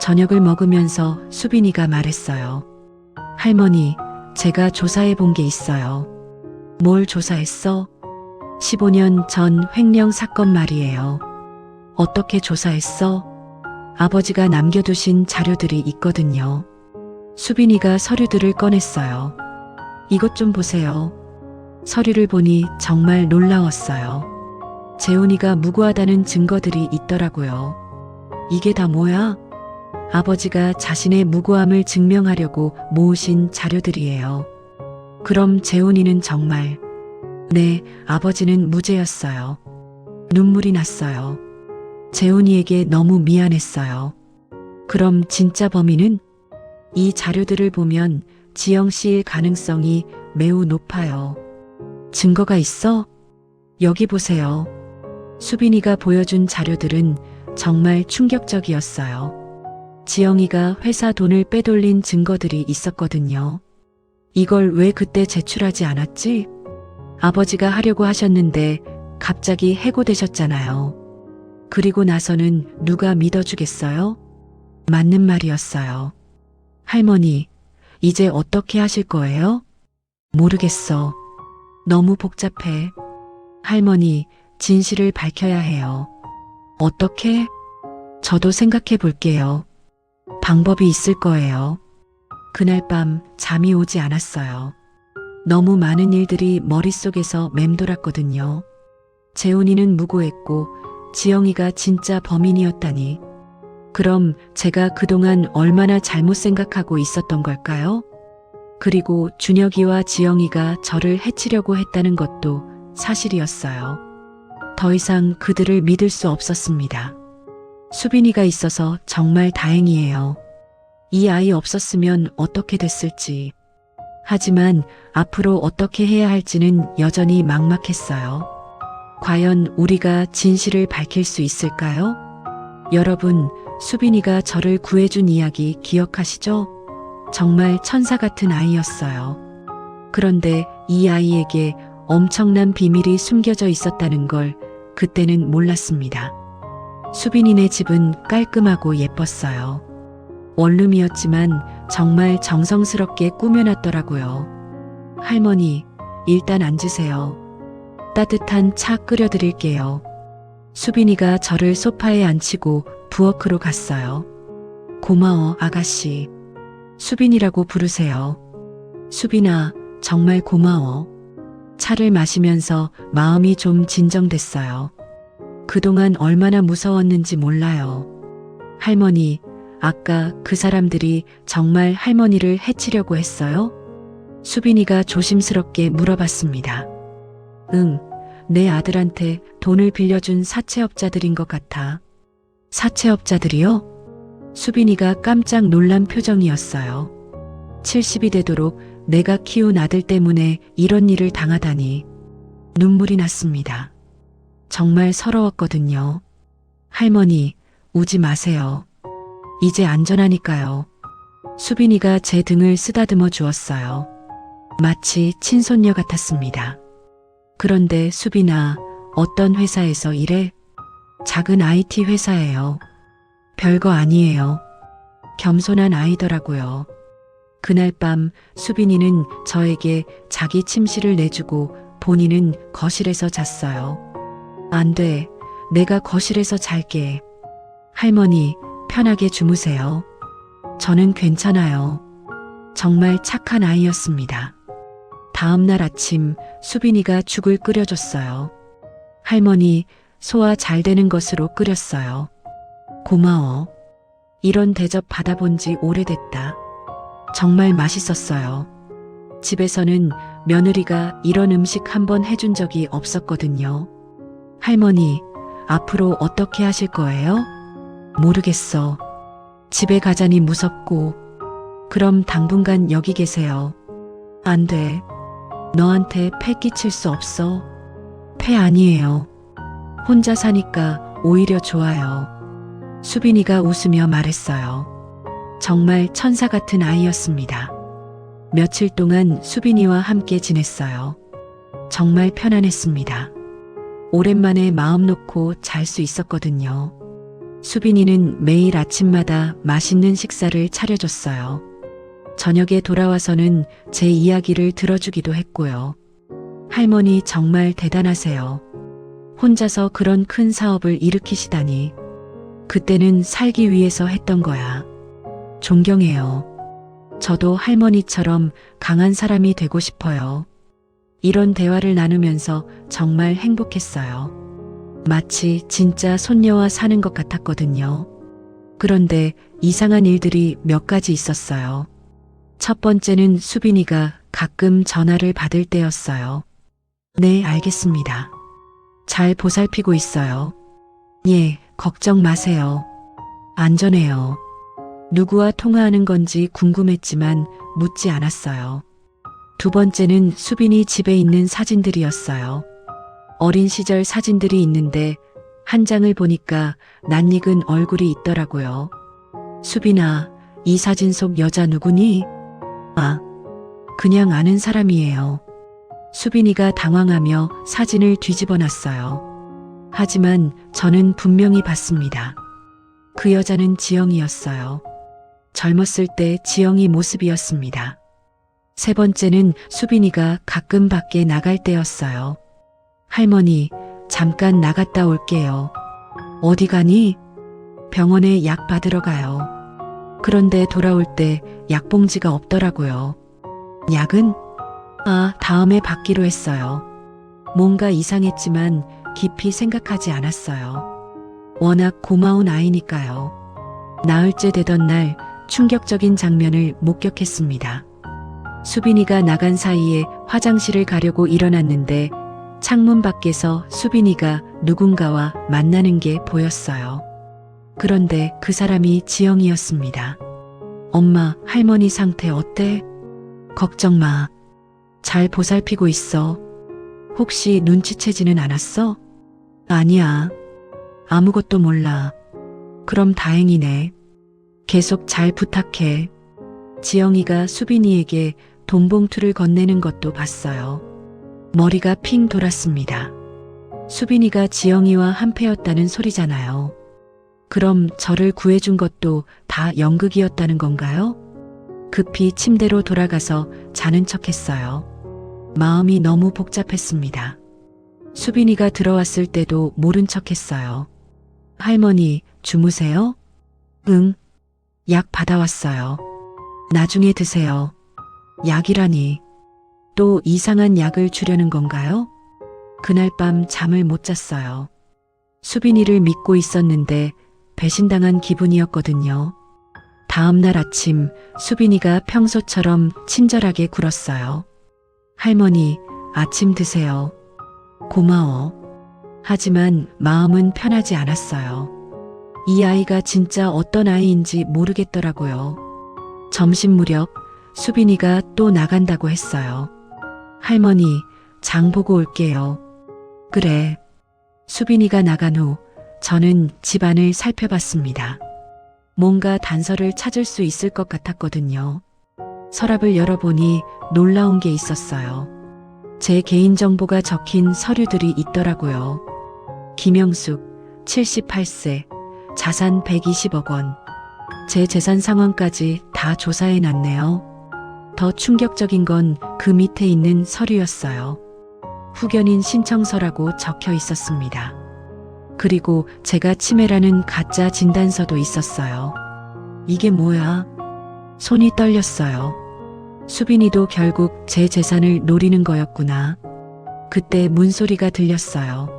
Speaker 1: 저녁을 먹으면서 수빈이가 말했어요. 할머니, 제가 조사해 본 게 있어요. 뭘 조사했어? 15년 전 횡령 사건 말이에요. 어떻게 조사했어? 아버지가 남겨두신 자료들이 있거든요. 수빈이가 서류들을 꺼냈어요. 이것 좀 보세요. 서류를 보니 정말 놀라웠어요. 재훈이가 무고하다는 증거들이 있더라고요. 이게 다 뭐야? 아버지가 자신의 무고함을 증명하려고 모으신 자료들이에요. 그럼 재훈이는 정말, 네, 아버지는 무죄였어요. 눈물이 났어요. 재훈이에게 너무 미안했어요. 그럼 진짜 범인은? 이 자료들을 보면 지영 씨일 가능성이 매우 높아요. 증거가 있어? 여기 보세요. 수빈이가 보여준 자료들은 정말 충격적이었어요. 지영이가 회사 돈을 빼돌린 증거들이 있었거든요. 이걸 왜 그때 제출하지 않았지? 아버지가 하려고 하셨는데 갑자기 해고되셨잖아요. 그리고 나서는 누가 믿어주겠어요? 맞는 말이었어요. 할머니, 이제 어떻게 하실 거예요? 모르겠어. 너무 복잡해. 할머니, 진실을 밝혀야 해요. 어떻게? 저도 생각해 볼게요. 방법이 있을 거예요. 그날 밤 잠이 오지 않았어요. 너무 많은 일들이 머릿속에서 맴돌았거든요. 재훈이는 무고했고 지영이가 진짜 범인이었다니. 그럼 제가 그동안 얼마나 잘못 생각하고 있었던 걸까요? 그리고 준혁이와 지영이가 저를 해치려고 했다는 것도 사실이었어요. 더 이상 그들을 믿을 수 없었습니다. 수빈이가 있어서 정말 다행이에요. 이 아이 없었으면 어떻게 됐을지. 하지만 앞으로 어떻게 해야 할지는 여전히 막막했어요. 과연 우리가 진실을 밝힐 수 있을까요? 여러분, 수빈이가 저를 구해준 이야기 기억하시죠? 정말 천사 같은 아이였어요. 그런데 이 아이에게 엄청난 비밀이 숨겨져 있었다는 걸 그때는 몰랐습니다. 수빈이네 집은 깔끔하고 예뻤어요. 원룸이었지만 정말 정성스럽게 꾸며놨더라고요. 할머니, 일단 앉으세요. 따뜻한 차 끓여드릴게요. 수빈이가 저를 소파에 앉히고 부엌으로 갔어요. 고마워, 아가씨. 수빈이라고 부르세요. 수빈아, 정말 고마워. 차를 마시면서 마음이 좀 진정됐어요. 그동안 얼마나 무서웠는지 몰라요. 할머니, 아까 그 사람들이 정말 할머니를 해치려고 했어요? 수빈이가 조심스럽게 물어봤습니다. 응, 내 아들한테 돈을 빌려준 사채업자들인 것 같아. 사채업자들이요? 수빈이가 깜짝 놀란 표정이었어요. 70이 되도록 내가 키운 아들 때문에 이런 일을 당하다니. 눈물이 났습니다. 정말 서러웠거든요. 할머니, 우지 마세요. 이제 안전하니까요. 수빈이가 제 등을 쓰다듬어 주었어요. 마치 친손녀 같았습니다. 그런데 수빈아, 어떤 회사에서 일해? 작은 IT 회사예요. 별거 아니에요. 겸손한 아이더라고요. 그날 밤 수빈이는 저에게 자기 침실을 내주고 본인은 거실에서 잤어요. 안 돼. 내가 거실에서 잘게. 할머니, 편하게 주무세요. 저는 괜찮아요. 정말 착한 아이였습니다. 다음 날 아침 수빈이가 죽을 끓여줬어요. 할머니, 소화 잘 되는 것으로 끓였어요. 고마워. 이런 대접 받아본 지 오래됐다. 정말 맛있었어요. 집에서는 며느리가 이런 음식 한번 해준 적이 없었거든요. 할머니, 앞으로 어떻게 하실 거예요? 모르겠어. 집에 가자니 무섭고. 그럼 당분간 여기 계세요. 안 돼. 너한테 패 끼칠 수 없어. 패 아니에요. 혼자 사니까 오히려 좋아요. 수빈이가 웃으며 말했어요. 정말 천사 같은 아이였습니다. 며칠 동안 수빈이와 함께 지냈어요. 정말 편안했습니다. 오랜만에 마음 놓고 잘 수 있었거든요. 수빈이는 매일 아침마다 맛있는 식사를 차려줬어요. 저녁에 돌아와서는 제 이야기를 들어주기도 했고요. 할머니 정말 대단하세요. 혼자서 그런 큰 사업을 일으키시다니. 그때는 살기 위해서 했던 거야. 존경해요. 저도 할머니처럼 강한 사람이 되고 싶어요. 이런 대화를 나누면서 정말 행복했어요. 마치 진짜 손녀와 사는 것 같았거든요. 그런데 이상한 일들이 몇 가지 있었어요. 첫 번째는 수빈이가 가끔 전화를 받을 때였어요. 네, 알겠습니다. 잘 보살피고 있어요. 예, 걱정 마세요. 안전해요. 누구와 통화하는 건지 궁금했지만 묻지 않았어요. 두 번째는 수빈이 집에 있는 사진들이었어요. 어린 시절 사진들이 있는데 한 장을 보니까 낯익은 얼굴이 있더라고요. 수빈아, 이 사진 속 여자 누구니? 아, 그냥 아는 사람이에요. 수빈이가 당황하며 사진을 뒤집어 놨어요. 하지만 저는 분명히 봤습니다. 그 여자는 지영이었어요. 젊었을 때 지영이 모습이었습니다. 세 번째는 수빈이가 가끔 밖에 나갈 때였어요. 할머니, 잠깐 나갔다 올게요. 어디 가니? 병원에 약 받으러 가요. 그런데 돌아올 때 약봉지가 없더라고요. 약은? 아, 다음에 받기로 했어요. 뭔가 이상했지만 깊이 생각하지 않았어요. 워낙 고마운 아이니까요. 나흘째 되던 날 충격적인 장면을 목격했습니다. 수빈이가 나간 사이에 화장실을 가려고 일어났는데 창문 밖에서 수빈이가 누군가와 만나는 게 보였어요. 그런데 그 사람이 지영이었습니다. 엄마, 할머니 상태 어때? 걱정 마. 잘 보살피고 있어. 혹시 눈치채지는 않았어? 아니야. 아무것도 몰라. 그럼 다행이네. 계속 잘 부탁해. 지영이가 수빈이에게 돈 봉투를 건네는 것도 봤어요. 머리가 핑 돌았습니다. 수빈이가 지영이와 한패였다는 소리잖아요. 그럼 저를 구해준 것도 다 연극이었다는 건가요? 급히 침대로 돌아가서 자는 척했어요. 마음이 너무 복잡했습니다. 수빈이가 들어왔을 때도 모른 척했어요. 할머니, 주무세요? 응. 약 받아왔어요. 나중에 드세요. 약이라니. 또 이상한 약을 주려는 건가요? 그날 밤 잠을 못 잤어요. 수빈이를 믿고 있었는데 배신당한 기분이었거든요. 다음 날 아침 수빈이가 평소처럼 친절하게 굴었어요. 할머니, 아침 드세요. 고마워. 하지만 마음은 편하지 않았어요. 이 아이가 진짜 어떤 아이인지 모르겠더라고요. 점심 무렵 수빈이가 또 나간다고 했어요. 할머니, 장 보고 올게요. 그래. 수빈이가 나간 후 저는 집안을 살펴봤습니다. 뭔가 단서를 찾을 수 있을 것 같았거든요. 서랍을 열어보니 놀라운 게 있었어요. 제 개인정보가 적힌 서류들이 있더라고요. 김영숙, 78세, 자산 120억 원. 제 재산 상황까지 다 조사해 놨네요. 더 충격적인 건 그 밑에 있는 서류였어요. 후견인 신청서라고 적혀 있었습니다. 그리고 제가 치매라는 가짜 진단서도 있었어요. 이게 뭐야? 손이 떨렸어요. 수빈이도 결국 제 재산을 노리는 거였구나. 그때 문소리가 들렸어요.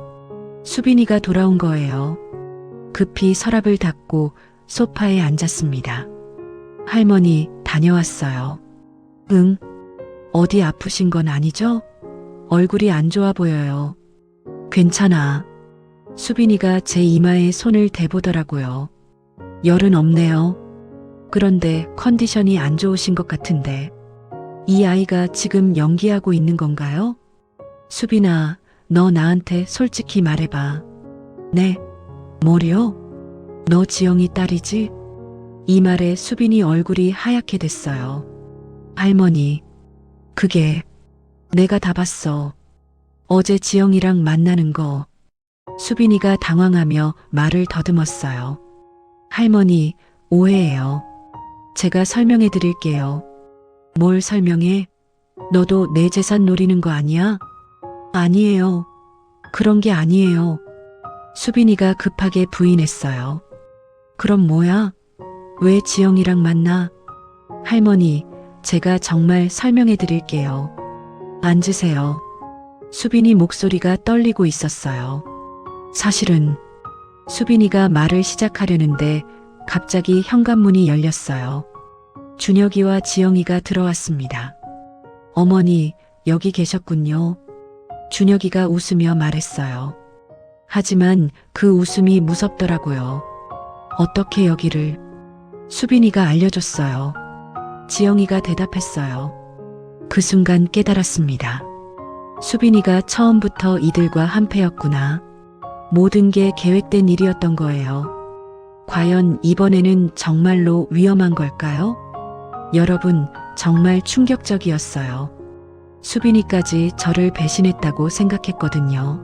Speaker 1: 수빈이가 돌아온 거예요. 급히 서랍을 닫고 소파에 앉았습니다. 할머니, 다녀왔어요. 응? 어디 아프신 건 아니죠? 얼굴이 안 좋아 보여요. 괜찮아. 수빈이가 제 이마에 손을 대보더라고요. 열은 없네요. 그런데 컨디션이 안 좋으신 것 같은데. 이 아이가 지금 연기하고 있는 건가요? 수빈아, 너 나한테 솔직히 말해봐. 네. 뭐요? 너 지영이 딸이지? 이 말에 수빈이 얼굴이 하얗게 됐어요. 할머니, 그게 내가 다 봤어. 어제 지영이랑 만나는 거. 수빈이가 당황하며 말을 더듬었어요. 할머니, 오해예요. 제가 설명해 드릴게요. 뭘 설명해? 너도 내 재산 노리는 거 아니야? 아니에요. 그런 게 아니에요. 수빈이가 급하게 부인했어요. 그럼 뭐야? 왜 지영이랑 만나? 할머니, 제가 정말 설명해 드릴게요. 앉으세요. 수빈이 목소리가 떨리고 있었어요. 사실은 수빈이가 말을 시작하려는데 갑자기 현관문이 열렸어요. 준혁이와 지영이가 들어왔습니다. 어머니, 여기 계셨군요. 준혁이가 웃으며 말했어요. 하지만 그 웃음이 무섭더라고요. 어떻게 여기를? 수빈이가 알려줬어요. 지영이가 대답했어요. 그 순간 깨달았습니다. 수빈이가 처음부터 이들과 한패였구나. 모든 게 계획된 일이었던 거예요. 과연 이번에는 정말로 위험한 걸까요? 여러분, 정말 충격적이었어요. 수빈이까지 저를 배신했다고 생각했거든요.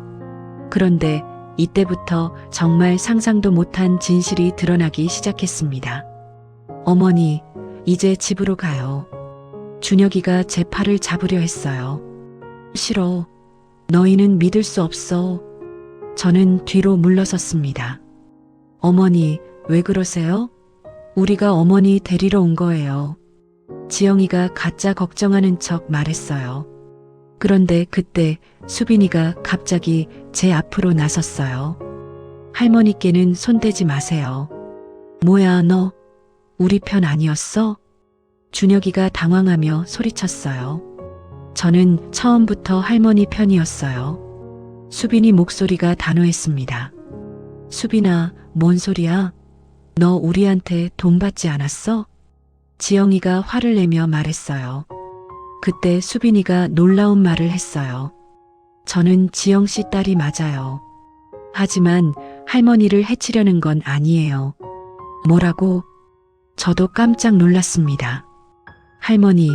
Speaker 1: 그런데 이때부터 정말 상상도 못한 진실이 드러나기 시작했습니다. 어머니, 이제 집으로 가요. 준혁이가 제 팔을 잡으려 했어요. 싫어. 너희는 믿을 수 없어. 저는 뒤로 물러섰습니다. 어머니, 왜 그러세요? 우리가 어머니 데리러 온 거예요. 지영이가 가짜 걱정하는 척 말했어요. 그런데 그때 수빈이가 갑자기 제 앞으로 나섰어요. 할머니께는 손대지 마세요. 뭐야 너? 우리 편 아니었어? 준혁이가 당황하며 소리쳤어요. 저는 처음부터 할머니 편이었어요. 수빈이 목소리가 단호했습니다. 수빈아, 뭔 소리야? 너 우리한테 돈 받지 않았어? 지영이가 화를 내며 말했어요. 그때 수빈이가 놀라운 말을 했어요. 저는 지영 씨 딸이 맞아요. 하지만 할머니를 해치려는 건 아니에요. 뭐라고? 저도 깜짝 놀랐습니다. 할머니,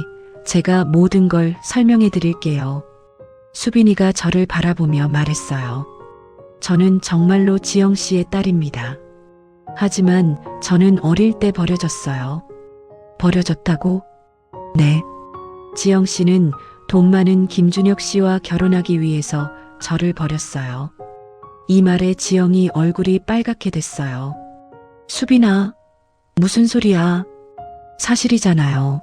Speaker 1: 제가 모든 걸 설명해 드릴게요. 수빈이가 저를 바라보며 말했어요. 저는 정말로 지영 씨의 딸입니다. 하지만 저는 어릴 때 버려졌어요. 버려졌다고? 네. 지영 씨는 돈 많은 김준혁 씨와 결혼하기 위해서 저를 버렸어요. 이 말에 지영이 얼굴이 빨갛게 됐어요. 수빈아, 무슨 소리야? 사실이잖아요.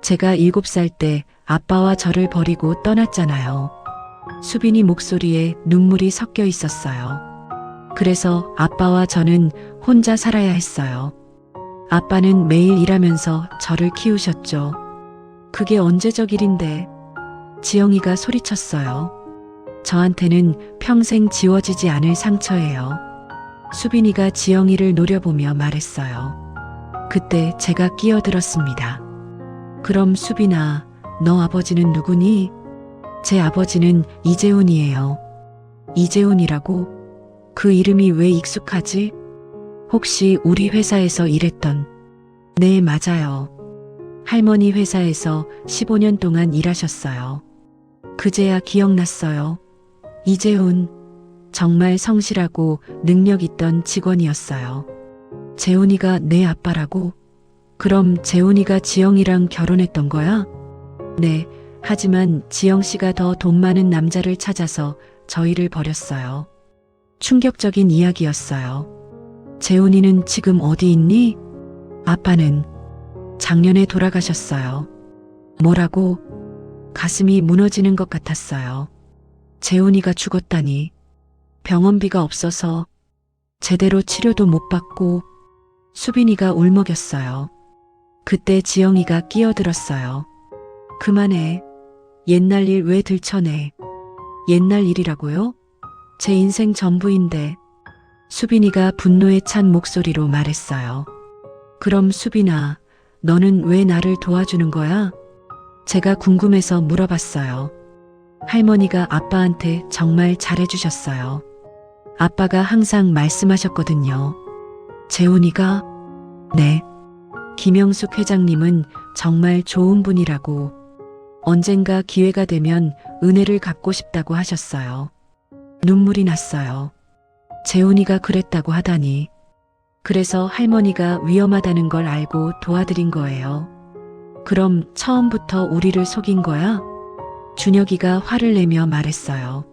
Speaker 1: 제가 7살 때 아빠와 저를 버리고 떠났잖아요. 수빈이 목소리에 눈물이 섞여 있었어요. 그래서 아빠와 저는 혼자 살아야 했어요. 아빠는 매일 일하면서 저를 키우셨죠. 그게 언제적 일인데? 지영이가 소리쳤어요. 저한테는 평생 지워지지 않을 상처예요. 수빈이가 지영이를 노려보며 말했어요. 그때 제가 끼어들었습니다. 그럼 수빈아, 너 아버지는 누구니? 제 아버지는 이재훈이에요. 이재훈이라고? 그 이름이 왜 익숙하지? 혹시 우리 회사에서 일했던? 네, 맞아요. 할머니 회사에서 15년 동안 일하셨어요. 그제야 기억났어요. 이재훈, 정말 성실하고 능력 있던 직원이었어요. 재훈이가 내 아빠라고? 그럼 재훈이가 지영이랑 결혼했던 거야? 네, 하지만 지영 씨가 더 돈 많은 남자를 찾아서 저희를 버렸어요. 충격적인 이야기였어요. 재훈이는 지금 어디 있니? 아빠는 작년에 돌아가셨어요. 뭐라고? 가슴이 무너지는 것 같았어요. 재훈이가 죽었다니. 병원비가 없어서 제대로 치료도 못 받고. 수빈이가 울먹였어요. 그때 지영이가 끼어들었어요. 그만해. 옛날 일 왜 들춰내? 옛날 일이라고요? 제 인생 전부인데. 수빈이가 분노에 찬 목소리로 말했어요. 그럼 수빈아, 너는 왜 나를 도와주는 거야? 제가 궁금해서 물어봤어요. 할머니가 아빠한테 정말 잘해주셨어요. 아빠가 항상 말씀하셨거든요. 재훈이가? 네. 김영숙 회장님은 정말 좋은 분이라고. 언젠가 기회가 되면 은혜를 갚고 싶다고 하셨어요. 눈물이 났어요. 재훈이가 그랬다고 하다니. 그래서 할머니가 위험하다는 걸 알고 도와드린 거예요. 그럼 처음부터 우리를 속인 거야? 준혁이가 화를 내며 말했어요.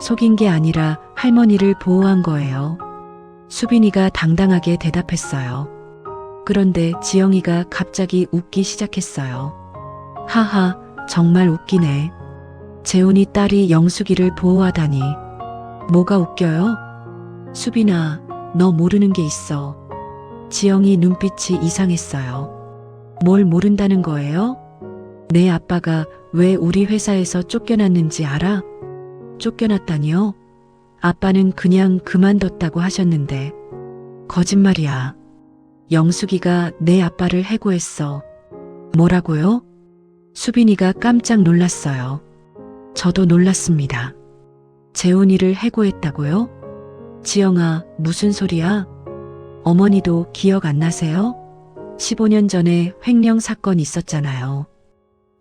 Speaker 1: 속인 게 아니라 할머니를 보호한 거예요. 수빈이가 당당하게 대답했어요. 그런데 지영이가 갑자기 웃기 시작했어요. 하하, 정말 웃기네. 재훈이 딸이 영숙이를 보호하다니. 뭐가 웃겨요? 수빈아, 너 모르는 게 있어. 지영이 눈빛이 이상했어요. 뭘 모른다는 거예요? 내 아빠가 왜 우리 회사에서 쫓겨났는지 알아? 쫓겨났다니요? 아빠는 그냥 그만뒀다고 하셨는데. 거짓말이야. 영숙이가 내 아빠를 해고했어. 뭐라고요? 수빈이가 깜짝 놀랐어요. 저도 놀랐습니다. 재훈이를 해고했다고요? 지영아, 무슨 소리야? 어머니도 기억 안 나세요? 15년 전에 횡령 사건 있었잖아요.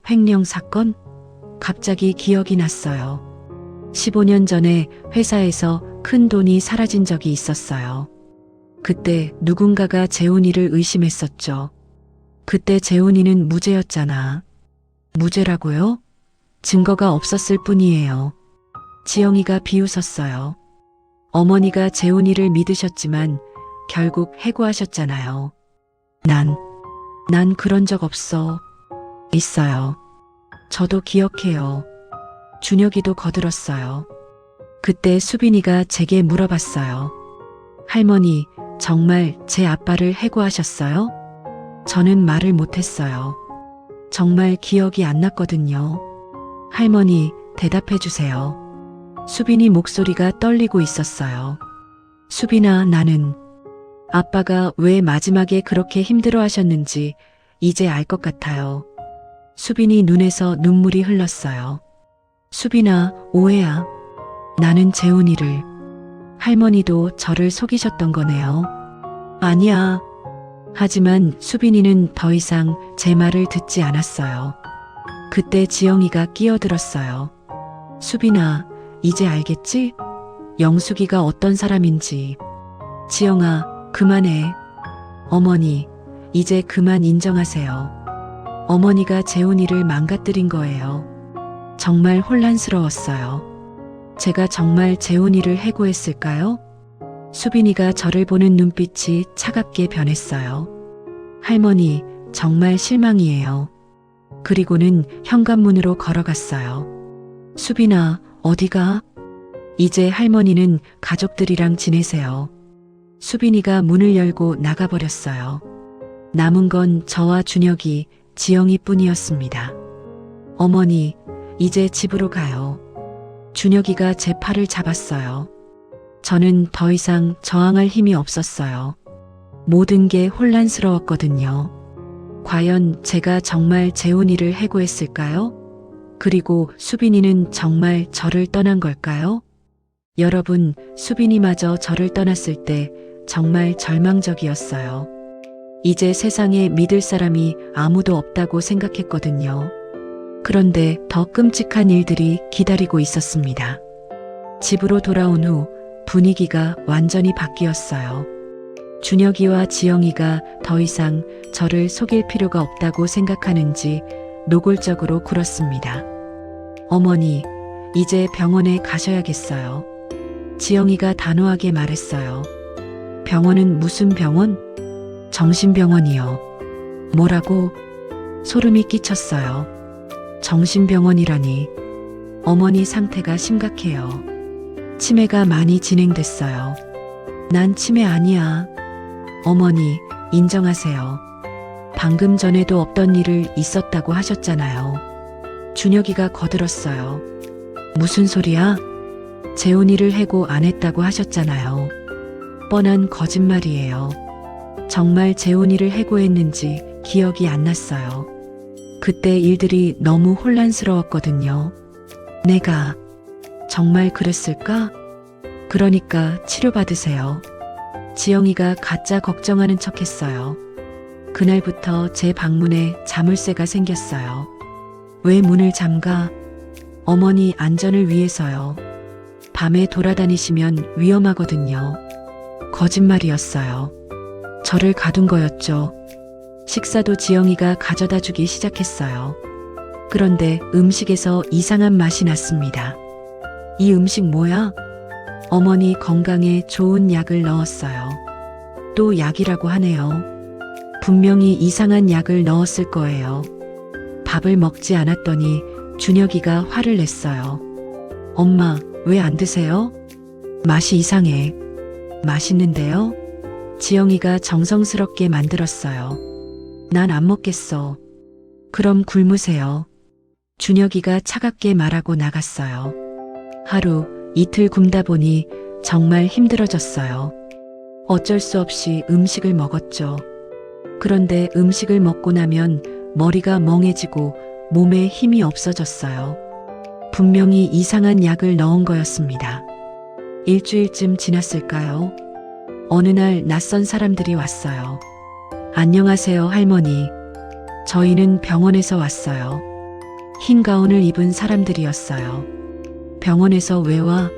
Speaker 1: 횡령 사건? 갑자기 기억이 났어요. 15년 전에 회사에서 큰 돈이 사라진 적이 있었어요. 그때 누군가가 재훈이를 의심했었죠. 그때 재훈이는 무죄였잖아. 무죄라고요? 증거가 없었을 뿐이에요. 지영이가 비웃었어요. 어머니가 재훈이를 믿으셨지만 결국 해고하셨잖아요. 난 그런 적 없어. 있어요. 저도 기억해요. 준혁이도 거들었어요. 그때 수빈이가 제게 물어봤어요. 할머니, 정말 제 아빠를 해고하셨어요? 저는 말을 못했어요. 정말 기억이 안 났거든요. 할머니, 대답해 주세요. 수빈이 목소리가 떨리고 있었어요. 수빈아, 나는 아빠가 왜 마지막에 그렇게 힘들어 하셨는지 이제 알 것 같아요. 수빈이 눈에서 눈물이 흘렀어요. 수빈아, 오해야. 나는 재훈이를. 할머니도 저를 속이셨던 거네요. 아니야. 하지만 수빈이는 더 이상 제 말을 듣지 않았어요. 그때 지영이가 끼어들었어요. 수빈아, 이제 알겠지? 영숙이가 어떤 사람인지. 지영아, 그만해. 어머니, 이제 그만 인정하세요. 어머니가 재훈이를 망가뜨린 거예요. 정말 혼란스러웠어요. 제가 정말 재훈이를 해고했을까요? 수빈이가 저를 보는 눈빛이 차갑게 변했어요. 할머니, 정말 실망이에요. 그리고는 현관문으로 걸어갔어요. 수빈아, 어디가? 이제 할머니는 가족들이랑 지내세요. 수빈이가 문을 열고 나가버렸어요. 남은 건 저와 준혁이, 지영이 뿐이었습니다. 어머니, 이제 집으로 가요. 준혁이가 제 팔을 잡았어요. 저는 더 이상 저항할 힘이 없었어요. 모든 게 혼란스러웠거든요. 과연 제가 정말 재훈이를 해고했을까요? 그리고 수빈이는 정말 저를 떠난 걸까요? 여러분, 수빈이마저 저를 떠났을 때 정말 절망적이었어요. 이제 세상에 믿을 사람이 아무도 없다고 생각했거든요. 그런데 더 끔찍한 일들이 기다리고 있었습니다. 집으로 돌아온 후 분위기가 완전히 바뀌었어요. 준혁이와 지영이가 더 이상 저를 속일 필요가 없다고 생각하는지 노골적으로 굴었습니다. 어머니, 이제 병원에 가셔야겠어요. 지영이가 단호하게 말했어요. 병원은 무슨 병원? 정신병원이요. 뭐라고? 소름이 끼쳤어요. 정신병원이라니. 어머니 상태가 심각해요. 치매가 많이 진행됐어요. 난 치매 아니야. 어머니, 인정하세요. 방금 전에도 없던 일을 있었다고 하셨잖아요. 준혁이가 거들었어요. 무슨 소리야? 재훈이를 해고 안 했다고 하셨잖아요. 뻔한 거짓말이에요. 정말 재훈이를 해고했는지 기억이 안 났어요. 그때 일들이 너무 혼란스러웠거든요. 내가 정말 그랬을까? 그러니까 치료받으세요. 지영이가 가짜 걱정하는 척했어요. 그날부터 제 방문에 자물쇠가 생겼어요. 왜 문을 잠가? 어머니 안전을 위해서요. 밤에 돌아다니시면 위험하거든요. 거짓말이었어요. 저를 가둔 거였죠. 식사도 지영이가 가져다 주기 시작했어요. 그런데 음식에서 이상한 맛이 났습니다. 이 음식 뭐야? 어머니 건강에 좋은 약을 넣었어요. 또 약이라고 하네요. 분명히 이상한 약을 넣었을 거예요. 밥을 먹지 않았더니 준혁이가 화를 냈어요. 엄마, 왜 안 드세요? 맛이 이상해. 맛있는데요? 지영이가 정성스럽게 만들었어요. 난 안 먹겠어. 그럼 굶으세요. 준혁이가 차갑게 말하고 나갔어요. 하루, 이틀 굶다 보니 정말 힘들어졌어요. 어쩔 수 없이 음식을 먹었죠. 그런데 음식을 먹고 나면 머리가 멍해지고 몸에 힘이 없어졌어요. 분명히 이상한 약을 넣은 거였습니다. 일주일쯤 지났을까요? 어느 날 낯선 사람들이 왔어요. 안녕하세요, 할머니. 저희는 병원에서 왔어요. 흰 가운을 입은 사람들이었어요. 병원에서 왜 와?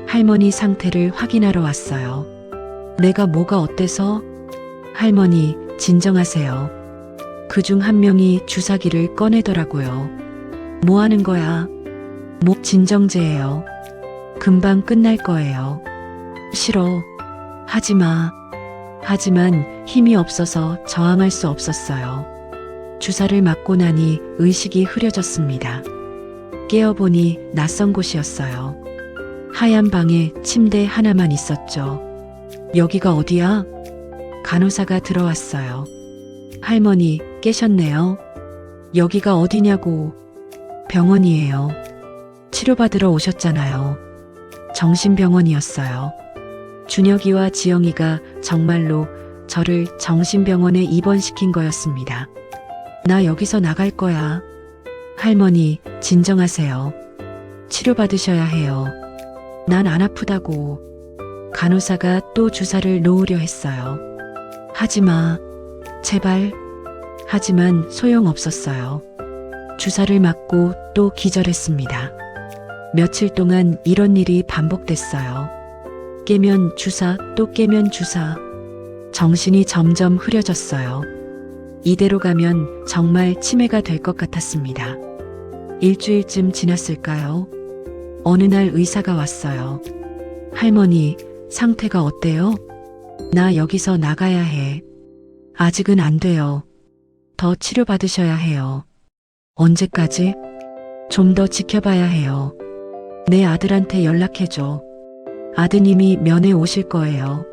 Speaker 1: 할머니 상태를 확인하러 왔어요. 내가 뭐가 어때서? 할머니, 진정하세요. 그중 한 명이 주사기를 꺼내더라고요. 뭐 하는 거야? 목 진정제예요. 금방 끝날 거예요. 싫어. 하지 마. 하지만 힘이 없어서 저항할 수 없었어요. 주사를 맞고 나니 의식이 흐려졌습니다. 깨어보니 낯선 곳이었어요. 하얀 방에 침대 하나만 있었죠. 여기가 어디야? 간호사가 들어왔어요. 할머니, 깨셨네요. 여기가 어디냐고. 병원이에요. 치료받으러 오셨잖아요. 정신병원이었어요. 준혁이와 지영이가 정말로 저를 정신병원에 입원시킨 거였습니다. 나 여기서 나갈 거야. 할머니, 진정하세요. 치료받으셔야 해요. 난 안 아프다고. 간호사가 또 주사를 놓으려 했어요. 하지 마. 제발. 하지만 소용없었어요. 주사를 맞고 또 기절했습니다. 며칠 동안 이런 일이 반복됐어요. 깨면 주사, 또 깨면 주사. 정신이 점점 흐려졌어요. 이대로 가면 정말 치매가 될 것 같았습니다. 일주일쯤 지났을까요? 어느 날 의사가 왔어요. 할머니, 상태가 어때요? 나 여기서 나가야 해. 아직은 안 돼요. 더 치료받으셔야 해요. 언제까지? 좀 더 지켜봐야 해요. 내 아들한테 연락해줘. 아드님이 면회 오실 거예요.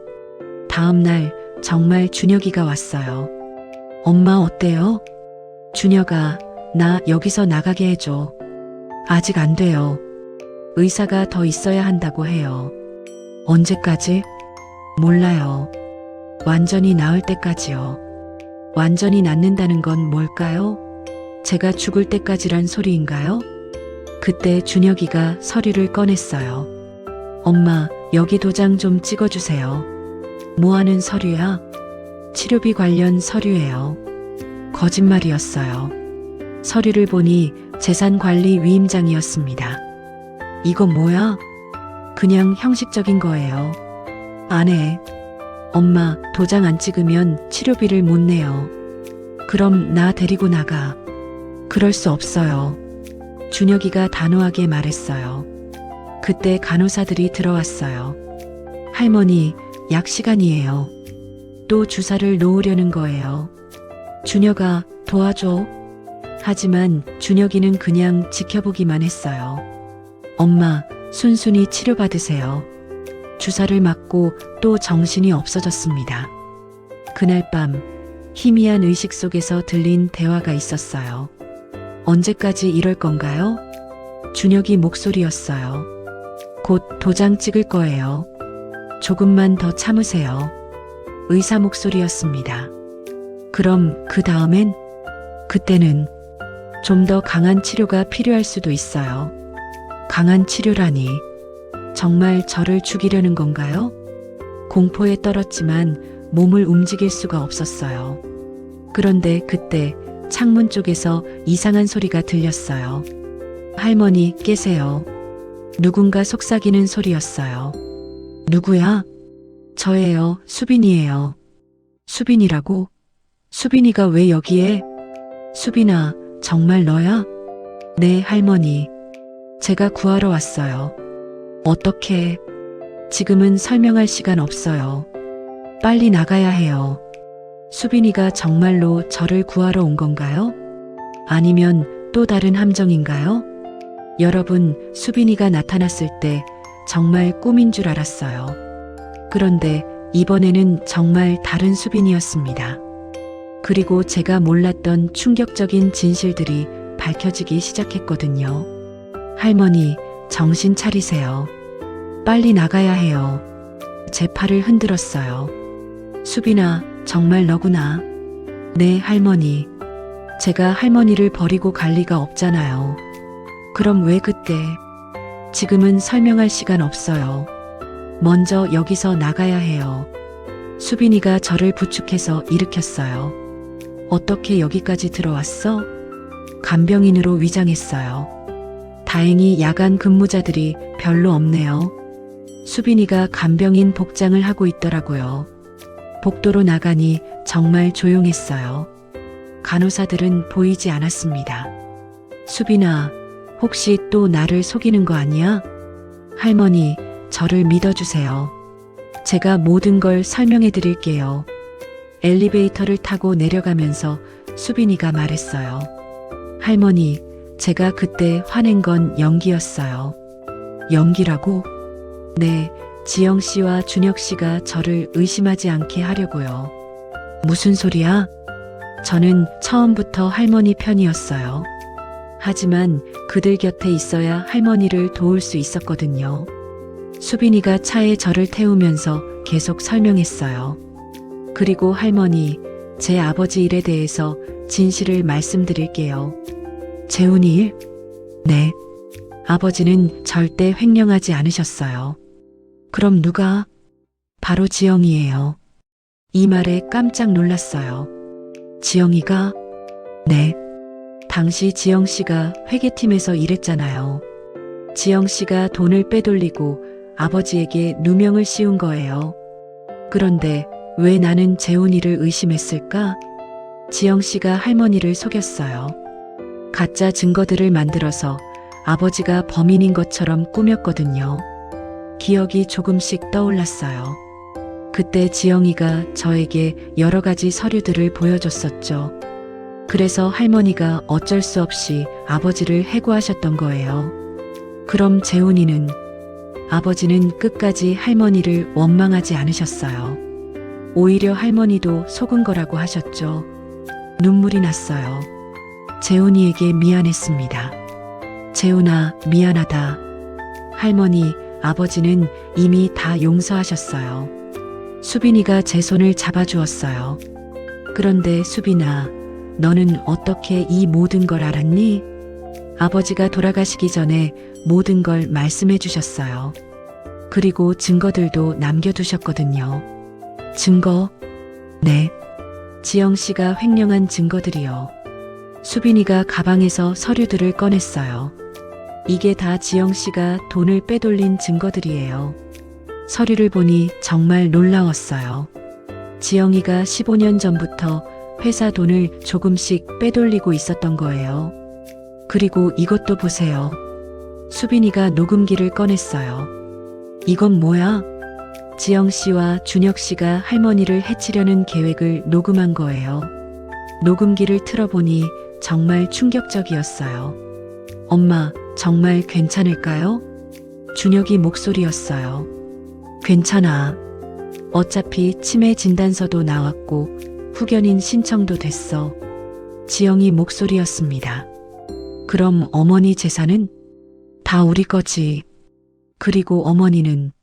Speaker 1: 다음 날 정말 준혁이가 왔어요. 엄마 어때요? 준혁아, 나 여기서 나가게 해줘. 아직 안 돼요. 의사가 더 있어야 한다고 해요. 언제까지? 몰라요. 완전히 나을 때까지요. 완전히 낫는다는 건 뭘까요? 제가 죽을 때까지란 소리인가요? 그때 준혁이가 서류를 꺼냈어요. 엄마, 여기 도장 좀 찍어주세요. 뭐 하는 서류야? 치료비 관련 서류예요. 거짓말이었어요. 서류를 보니 재산관리 위임장이었습니다. 이거 뭐야? 그냥 형식적인 거예요. 안 해. 엄마, 도장 안 찍으면 치료비를 못 내요. 그럼 나 데리고 나가. 그럴 수 없어요. 준혁이가 단호하게 말했어요. 그때 간호사들이 들어왔어요. 할머니, 약 시간이에요. 또 주사를 놓으려는 거예요. 준혁아, 도와줘. 하지만 준혁이는 그냥 지켜보기만 했어요. 엄마, 순순히 치료받으세요. 주사를 맞고 또 정신이 없어졌습니다. 그날 밤 희미한 의식 속에서 들린 대화가 있었어요. 언제까지 이럴 건가요? 준혁이 목소리였어요. 곧 도장 찍을 거예요. 조금만 더 참으세요. 의사 목소리였습니다. 그럼 그 다음엔? 그때는 좀 더 강한 치료가 필요할 수도 있어요. 강한 치료라니. 정말 저를 죽이려는 건가요? 공포에 떨었지만 몸을 움직일 수가 없었어요. 그런데 그때 창문 쪽에서 이상한 소리가 들렸어요. 할머니, 깨세요. 누군가 속삭이는 소리였어요. 누구야? 저예요. 수빈이에요. 수빈이라고? 수빈이가 왜 여기에? 수빈아, 정말 너야? 네, 할머니. 제가 구하러 왔어요. 어떻게? 지금은 설명할 시간 없어요. 빨리 나가야 해요. 수빈이가 정말로 저를 구하러 온 건가요? 아니면 또 다른 함정인가요? 여러분, 수빈이가 나타났을 때 정말 꿈인 줄 알았어요. 그런데 이번에는 정말 다른 수빈이었습니다. 그리고 제가 몰랐던 충격적인 진실들이 밝혀지기 시작했거든요. 할머니, 정신 차리세요. 빨리 나가야 해요. 제 팔을 흔들었어요. 수빈아, 정말 너구나. 네, 할머니. 제가 할머니를 버리고 갈 리가 없잖아요. 그럼 왜 그때? 지금은 설명할 시간 없어요. 먼저 여기서 나가야 해요. 수빈이가 저를 부축해서 일으켰어요. 어떻게 여기까지 들어왔어? 간병인으로 위장했어요. 다행히 야간 근무자들이 별로 없네요. 수빈이가 간병인 복장을 하고 있더라고요. 복도로 나가니 정말 조용했어요. 간호사들은 보이지 않았습니다. 수빈아, 혹시 또 나를 속이는 거 아니야? 할머니, 저를 믿어주세요. 제가 모든 걸 설명해 드릴게요. 엘리베이터를 타고 내려가면서 수빈이가 말했어요. 할머니, 제가 그때 화낸 건 연기였어요. 연기라고? 네, 지영 씨와 준혁 씨가 저를 의심하지 않게 하려고요. 무슨 소리야? 저는 처음부터 할머니 편이었어요. 하지만 그들 곁에 있어야 할머니를 도울 수 있었거든요. 수빈이가 차에 저를 태우면서 계속 설명했어요. 그리고 할머니, 제 아버지 일에 대해서 진실을 말씀드릴게요. 재훈이 일? 네. 아버지는 절대 횡령하지 않으셨어요. 그럼 누가? 바로 지영이에요. 이 말에 깜짝 놀랐어요. 지영이가? 네. 당시 지영 씨가 회계팀에서 일했잖아요. 지영 씨가 돈을 빼돌리고 아버지에게 누명을 씌운 거예요. 그런데 왜 나는 재훈이를 의심했을까? 지영 씨가 할머니를 속였어요. 가짜 증거들을 만들어서 아버지가 범인인 것처럼 꾸몄거든요. 기억이 조금씩 떠올랐어요. 그때 지영이가 저에게 여러 가지 서류들을 보여줬었죠. 그래서 할머니가 어쩔 수 없이 아버지를 해고하셨던 거예요. 그럼 재훈이는? 아버지는 끝까지 할머니를 원망하지 않으셨어요. 오히려 할머니도 속은 거라고 하셨죠. 눈물이 났어요. 재훈이에게 미안했습니다. 재훈아, 미안하다. 할머니, 아버지는 이미 다 용서하셨어요. 수빈이가 제 손을 잡아주었어요. 그런데 수빈아, 너는 어떻게 이 모든 걸 알았니? 아버지가 돌아가시기 전에 모든 걸 말씀해 주셨어요. 그리고 증거들도 남겨두셨거든요. 증거? 네. 지영 씨가 횡령한 증거들이요. 수빈이가 가방에서 서류들을 꺼냈어요. 이게 다 지영 씨가 돈을 빼돌린 증거들이에요. 서류를 보니 정말 놀라웠어요. 지영이가 15년 전부터 회사 돈을 조금씩 빼돌리고 있었던 거예요. 그리고 이것도 보세요. 수빈이가 녹음기를 꺼냈어요. 이건 뭐야? 지영 씨와 준혁 씨가 할머니를 해치려는 계획을 녹음한 거예요. 녹음기를 틀어보니 정말 충격적이었어요. 엄마, 정말 괜찮을까요? 준혁이 목소리였어요. 괜찮아. 어차피 치매 진단서도 나왔고 후견인 신청도 됐어. 지영이 목소리였습니다. 그럼 어머니 재산은? 다 우리 거지. 그리고 어머니는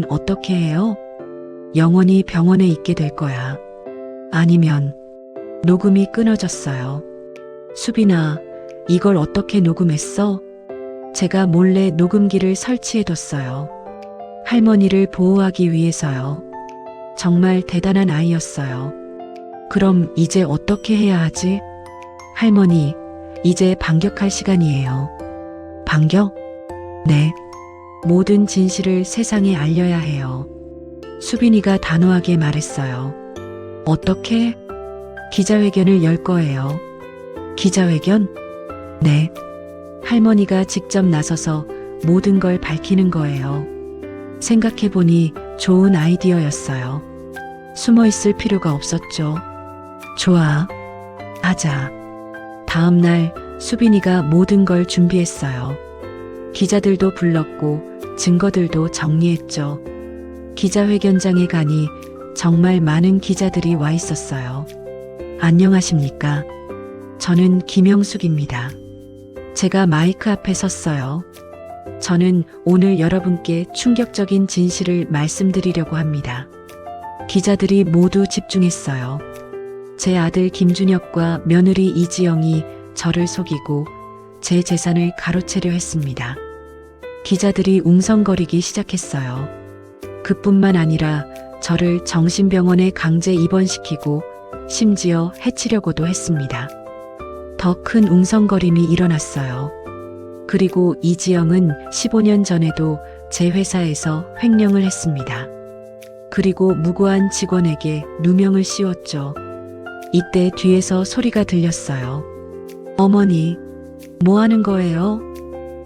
Speaker 1: 어떻게 해요? 영원히 병원에 있게 될 거야. 아니면 녹음이 끊어졌어요. 수빈아, 이걸 어떻게 녹음했어? 제가 몰래 녹음기를 설치해뒀어요. 할머니를 보호하기 위해서요. 정말 대단한 아이였어요. 그럼 이제 어떻게 해야 하지? 할머니, 이제 반격할 시간이에요. 반격? 네. 모든 진실을 세상에 알려야 해요. 수빈이가 단호하게 말했어요. 어떻게? 기자회견을 열 거예요. 기자회견? 네. 할머니가 직접 나서서 모든 걸 밝히는 거예요. 생각해보니 좋은 아이디어였어요. 숨어 있을 필요가 없었죠. 좋아. 하자. 다음 날 수빈이가 모든 걸 준비했어요. 기자들도 불렀고 증거들도 정리했죠. 기자회견장에 가니 정말 많은 기자들이 와 있었어요. 안녕하십니까? 저는 김영숙입니다. 제가 마이크 앞에 섰어요. 저는 오늘 여러분께 충격적인 진실을 말씀드리려고 합니다. 기자들이 모두 집중했어요. 제 아들 김준혁과 며느리 이지영이 저를 속이고 제 재산을 가로채려 했습니다. 기자들이 웅성거리기 시작했어요. 그뿐만 아니라 저를 정신병원에 강제 입원시키고 심지어 해치려고도 했습니다. 더 큰 웅성거림이 일어났어요. 그리고 이지영은 15년 전에도 제 회사에서 횡령을 했습니다. 그리고 무고한 직원에게 누명을 씌웠죠. 이때 뒤에서 소리가 들렸어요. 어머니, 뭐 하는 거예요?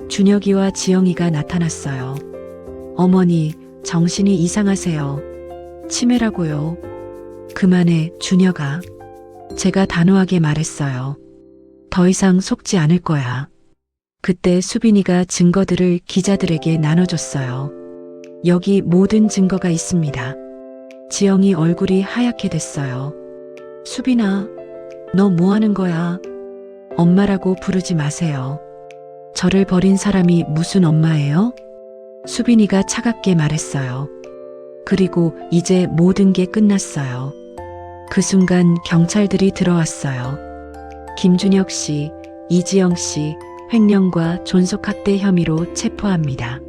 Speaker 1: 준혁이와 지영이가 나타났어요. 어머니, 정신이 이상하세요. 치매라고요. 그만해, 준혁아. 제가 단호하게 말했어요. 더 이상 속지 않을 거야. 그때 수빈이가 증거들을 기자들에게 나눠줬어요. 여기 모든 증거가 있습니다. 지영이 얼굴이 하얗게 됐어요. 수빈아, 너 뭐 하는 거야? 엄마라고 부르지 마세요. 저를 버린 사람이 무슨 엄마예요? 수빈이가 차갑게 말했어요. 그리고 이제 모든 게 끝났어요. 그 순간 경찰들이 들어왔어요. 김준혁 씨, 이지영 씨, 횡령과 존속학대 혐의로 체포합니다.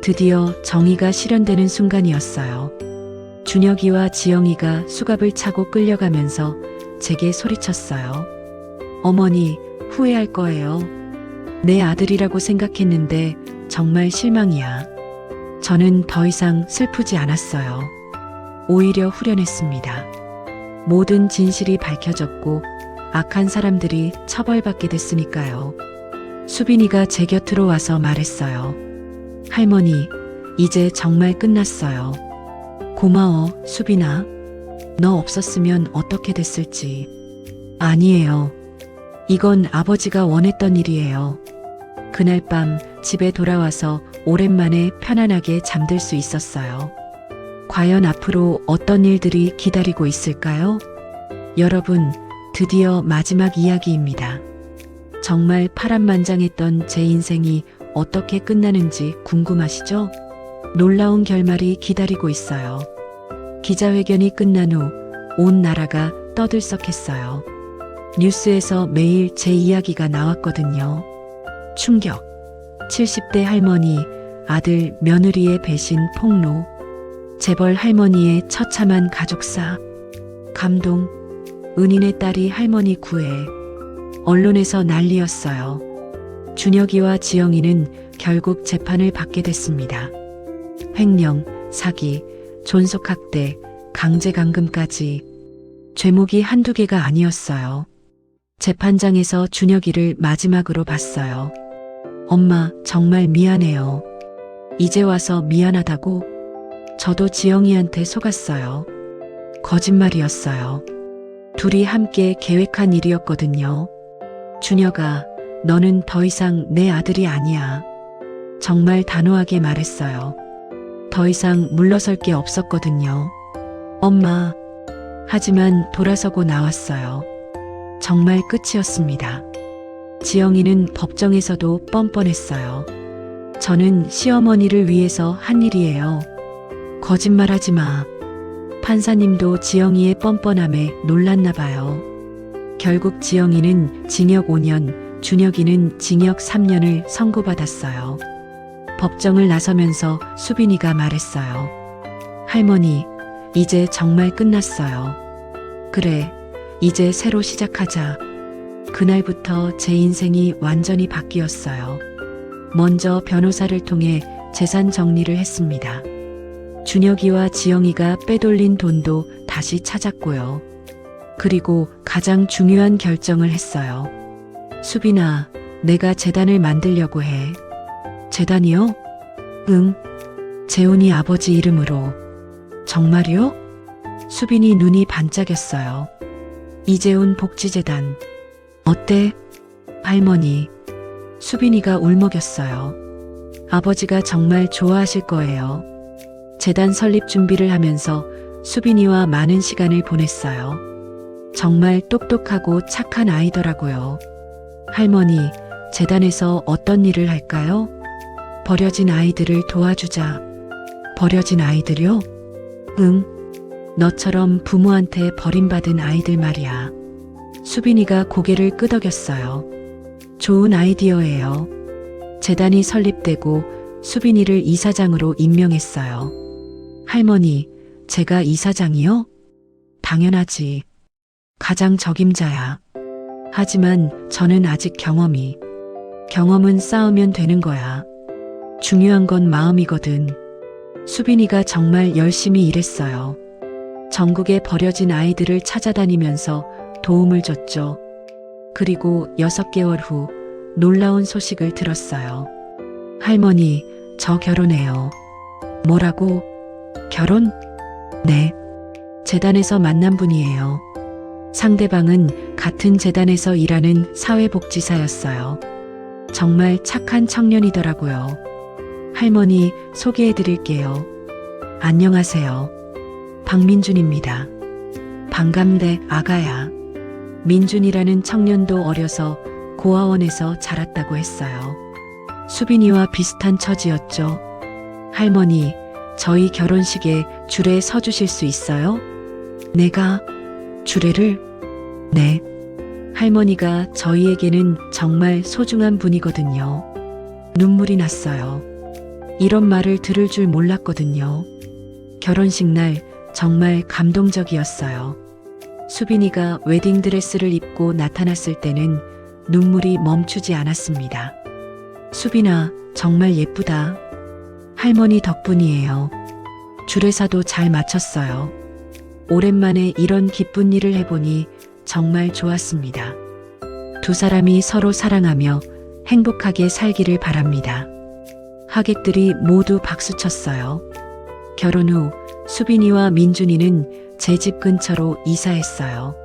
Speaker 1: 드디어 정의가 실현되는 순간이었어요. 준혁이와 지영이가 수갑을 차고 끌려가면서 제게 소리쳤어요. 어머니, 후회할 거예요. 내 아들이라고 생각했는데 정말 실망이야. 저는 더 이상 슬프지 않았어요. 오히려 후련했습니다. 모든 진실이 밝혀졌고 악한 사람들이 처벌받게 됐으니까요. 수빈이가 제 곁으로 와서 말했어요. 할머니, 이제 정말 끝났어요. 고마워, 수빈아. 너 없었으면 어떻게 됐을지. 아니에요. 이건 아버지가 원했던 일이에요. 그날 밤 집에 돌아와서 오랜만에 편안하게 잠들 수 있었어요. 과연 앞으로 어떤 일들이 기다리고 있을까요? 여러분, 드디어 마지막 이야기입니다. 정말 파란만장했던 제 인생이 어떻게 끝나는지 궁금하시죠? 놀라운 결말이 기다리고 있어요. 기자회견이 끝난 후 온 나라가 떠들썩했어요. 뉴스에서 매일 제 이야기가 나왔거든요. 충격. 70대 할머니, 아들, 며느리의 배신, 폭로. 재벌 할머니의 처참한 가족사. 감동. 은인의 딸이 할머니 구해. 언론에서 난리였어요. 준혁이와 지영이는 결국 재판을 받게 됐습니다. 횡령, 사기, 존속학대, 강제감금까지. 죄목이 한두 개가 아니었어요. 재판장에서 준혁이를 마지막으로 봤어요. 엄마, 정말 미안해요. 이제 와서 미안하다고? 저도 지영이한테 속았어요. 거짓말이었어요. 둘이 함께 계획한 일이었거든요. 준혁아, 너는 더 이상 내 아들이 아니야. 정말 단호하게 말했어요. 더 이상 물러설 게 없었거든요. 엄마. 하지만 돌아서고 나왔어요. 정말 끝이었습니다. 지영이는 법정에서도 뻔뻔했어요. 저는 시어머니를 위해서 한 일이에요. 거짓말하지 마. 판사님도 지영이의 뻔뻔함에 놀랐나 봐요. 결국 지영이는 징역 5년, 준혁이는 징역 3년을 선고받았어요. 법정을 나서면서 수빈이가 말했어요. 할머니, 이제 정말 끝났어요. 그래, 이제 새로 시작하자. 그날부터 제 인생이 완전히 바뀌었어요. 먼저 변호사를 통해 재산 정리를 했습니다. 준혁이와 지영이가 빼돌린 돈도 다시 찾았고요. 그리고 가장 중요한 결정을 했어요. 수빈아, 내가 재단을 만들려고 해. 재단이요? 응. 재훈이 아버지 이름으로. 정말요? 수빈이 눈이 반짝였어요. 이재훈 복지재단. 어때? 할머니. 수빈이가 울먹였어요. 아버지가 정말 좋아하실 거예요. 재단 설립 준비를 하면서 수빈이와 많은 시간을 보냈어요. 정말 똑똑하고 착한 아이더라고요. 할머니, 재단에서 어떤 일을 할까요? 버려진 아이들을 도와주자. 버려진 아이들요? 응. 너처럼 부모한테 버림받은 아이들 말이야. 수빈이가 고개를 끄덕였어요. 좋은 아이디어예요. 재단이 설립되고 수빈이를 이사장으로 임명했어요. 할머니, 제가 이사장이요? 당연하지. 가장 적임자야. 하지만 저는 아직 경험은 쌓으면 되는 거야. 중요한 건 마음이거든. 수빈이가 정말 열심히 일했어요. 전국에 버려진 아이들을 찾아다니면서 도움을 줬죠. 그리고 6개월 후 놀라운 소식을 들었어요. 할머니, 저 결혼해요. 뭐라고? 결혼? 네. 재단에서 만난 분이에요. 상대방은 같은 재단에서 일하는 사회복지사였어요. 정말 착한 청년이더라고요. 할머니, 소개해 드릴게요. 안녕하세요. 박민준입니다. 반감대 아가야. 민준이라는 청년도 어려서 고아원에서 자랐다고 했어요. 수빈이와 비슷한 처지였죠. 할머니, 저희 결혼식에 줄에 서주실 수 있어요? 내가 주례를? 네. 할머니가 저희에게는 정말 소중한 분이거든요. 눈물이 났어요. 이런 말을 들을 줄 몰랐거든요. 결혼식 날 정말 감동적이었어요. 수빈이가 웨딩드레스를 입고 나타났을 때는 눈물이 멈추지 않았습니다. 수빈아, 정말 예쁘다. 할머니 덕분이에요. 주례사도 잘 마쳤어요. 오랜만에 이런 기쁜 일을 해보니 정말 좋았습니다. 두 사람이 서로 사랑하며 행복하게 살기를 바랍니다. 하객들이 모두 박수쳤어요. 결혼 후 수빈이와 민준이는 제 집 근처로 이사했어요.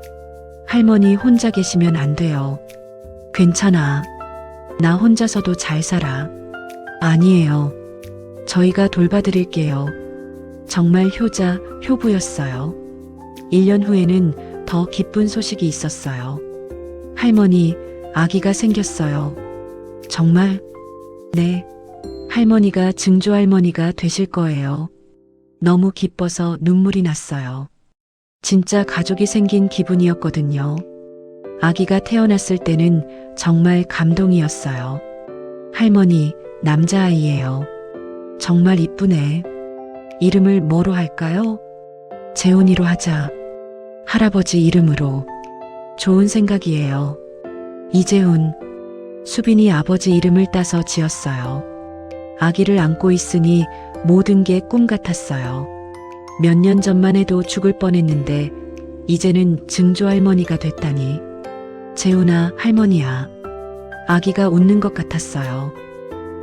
Speaker 1: 할머니 혼자 계시면 안 돼요. 괜찮아. 나 혼자서도 잘 살아. 아니에요. 저희가 돌봐드릴게요. 정말 효자, 효부였어요. 1년 후에는 더 기쁜 소식이 있었어요. 할머니, 아기가 생겼어요. 정말? 네. 할머니가 증조할머니가 되실 거예요. 너무 기뻐서 눈물이 났어요. 진짜 가족이 생긴 기분이었거든요. 아기가 태어났을 때는 정말 감동이었어요. 할머니, 남자아이예요. 정말 이쁘네. 이름을 뭐로 할까요? 재훈이로 하자. 할아버지 이름으로. 좋은 생각이에요. 이재훈. 수빈이 아버지 이름을 따서 지었어요. 아기를 안고 있으니 모든 게 꿈 같았어요. 몇 년 전만 해도 죽을 뻔했는데 이제는 증조할머니가 됐다니. 재훈아, 할머니야. 아기가 웃는 것 같았어요.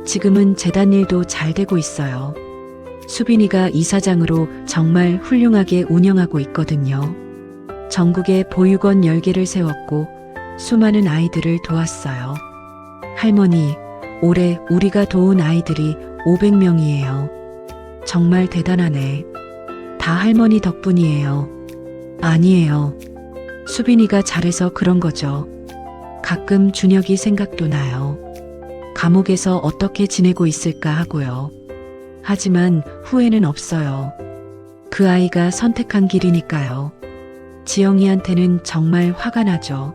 Speaker 1: 지금은 재단 일도 잘 되고 있어요. 수빈이가 이사장으로 정말 훌륭하게 운영하고 있거든요. 전국에 보육원 10개를 세웠고 수많은 아이들을 도왔어요. 할머니, 올해 우리가 도운 아이들이 500명이에요. 정말 대단하네. 다 할머니 덕분이에요. 아니에요. 수빈이가 잘해서 그런 거죠. 가끔 준혁이 생각도 나요. 감옥에서 어떻게 지내고 있을까 하고요. 하지만 후회는 없어요. 그 아이가 선택한 길이니까요. 지영이한테는 정말 화가 나죠.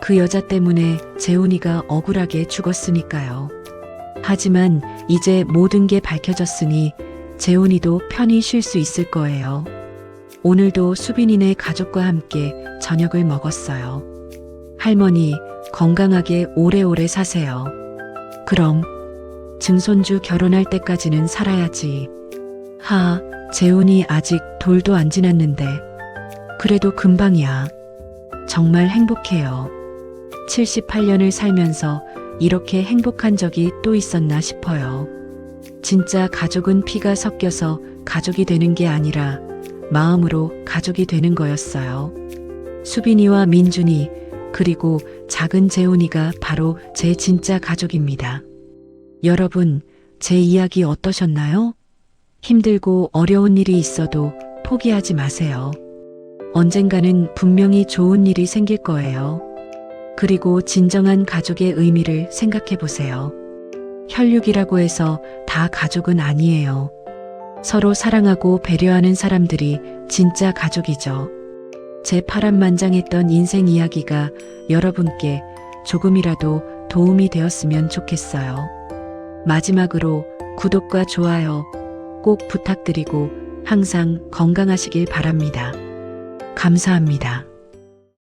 Speaker 1: 그 여자 때문에 재훈이가 억울하게 죽었으니까요. 하지만 이제 모든 게 밝혀졌으니 재훈이도 편히 쉴 수 있을 거예요. 오늘도 수빈이네 가족과 함께 저녁을 먹었어요. 할머니, 건강하게 오래오래 사세요. 그럼 증손주 결혼할 때까지는 살아야지. 재훈이 아직 돌도 안 지났는데. 그래도 금방이야. 정말 행복해요. 78년을 살면서 이렇게 행복한 적이 또 있었나 싶어요. 진짜 가족은 피가 섞여서 가족이 되는 게 아니라 마음으로 가족이 되는 거였어요. 수빈이와 민준이, 그리고 작은 재훈이가 바로 제 진짜 가족입니다. 여러분, 제 이야기 어떠셨나요? 힘들고 어려운 일이 있어도 포기하지 마세요. 언젠가는 분명히 좋은 일이 생길 거예요. 그리고 진정한 가족의 의미를 생각해 보세요. 혈육이라고 해서 다 가족은 아니에요. 서로 사랑하고 배려하는 사람들이 진짜 가족이죠. 제 파란만장했던 인생 이야기가 여러분께 조금이라도 도움이 되었으면 좋겠어요. 마지막으로 구독과 좋아요 꼭 부탁드리고 항상 건강하시길 바랍니다. 감사합니다.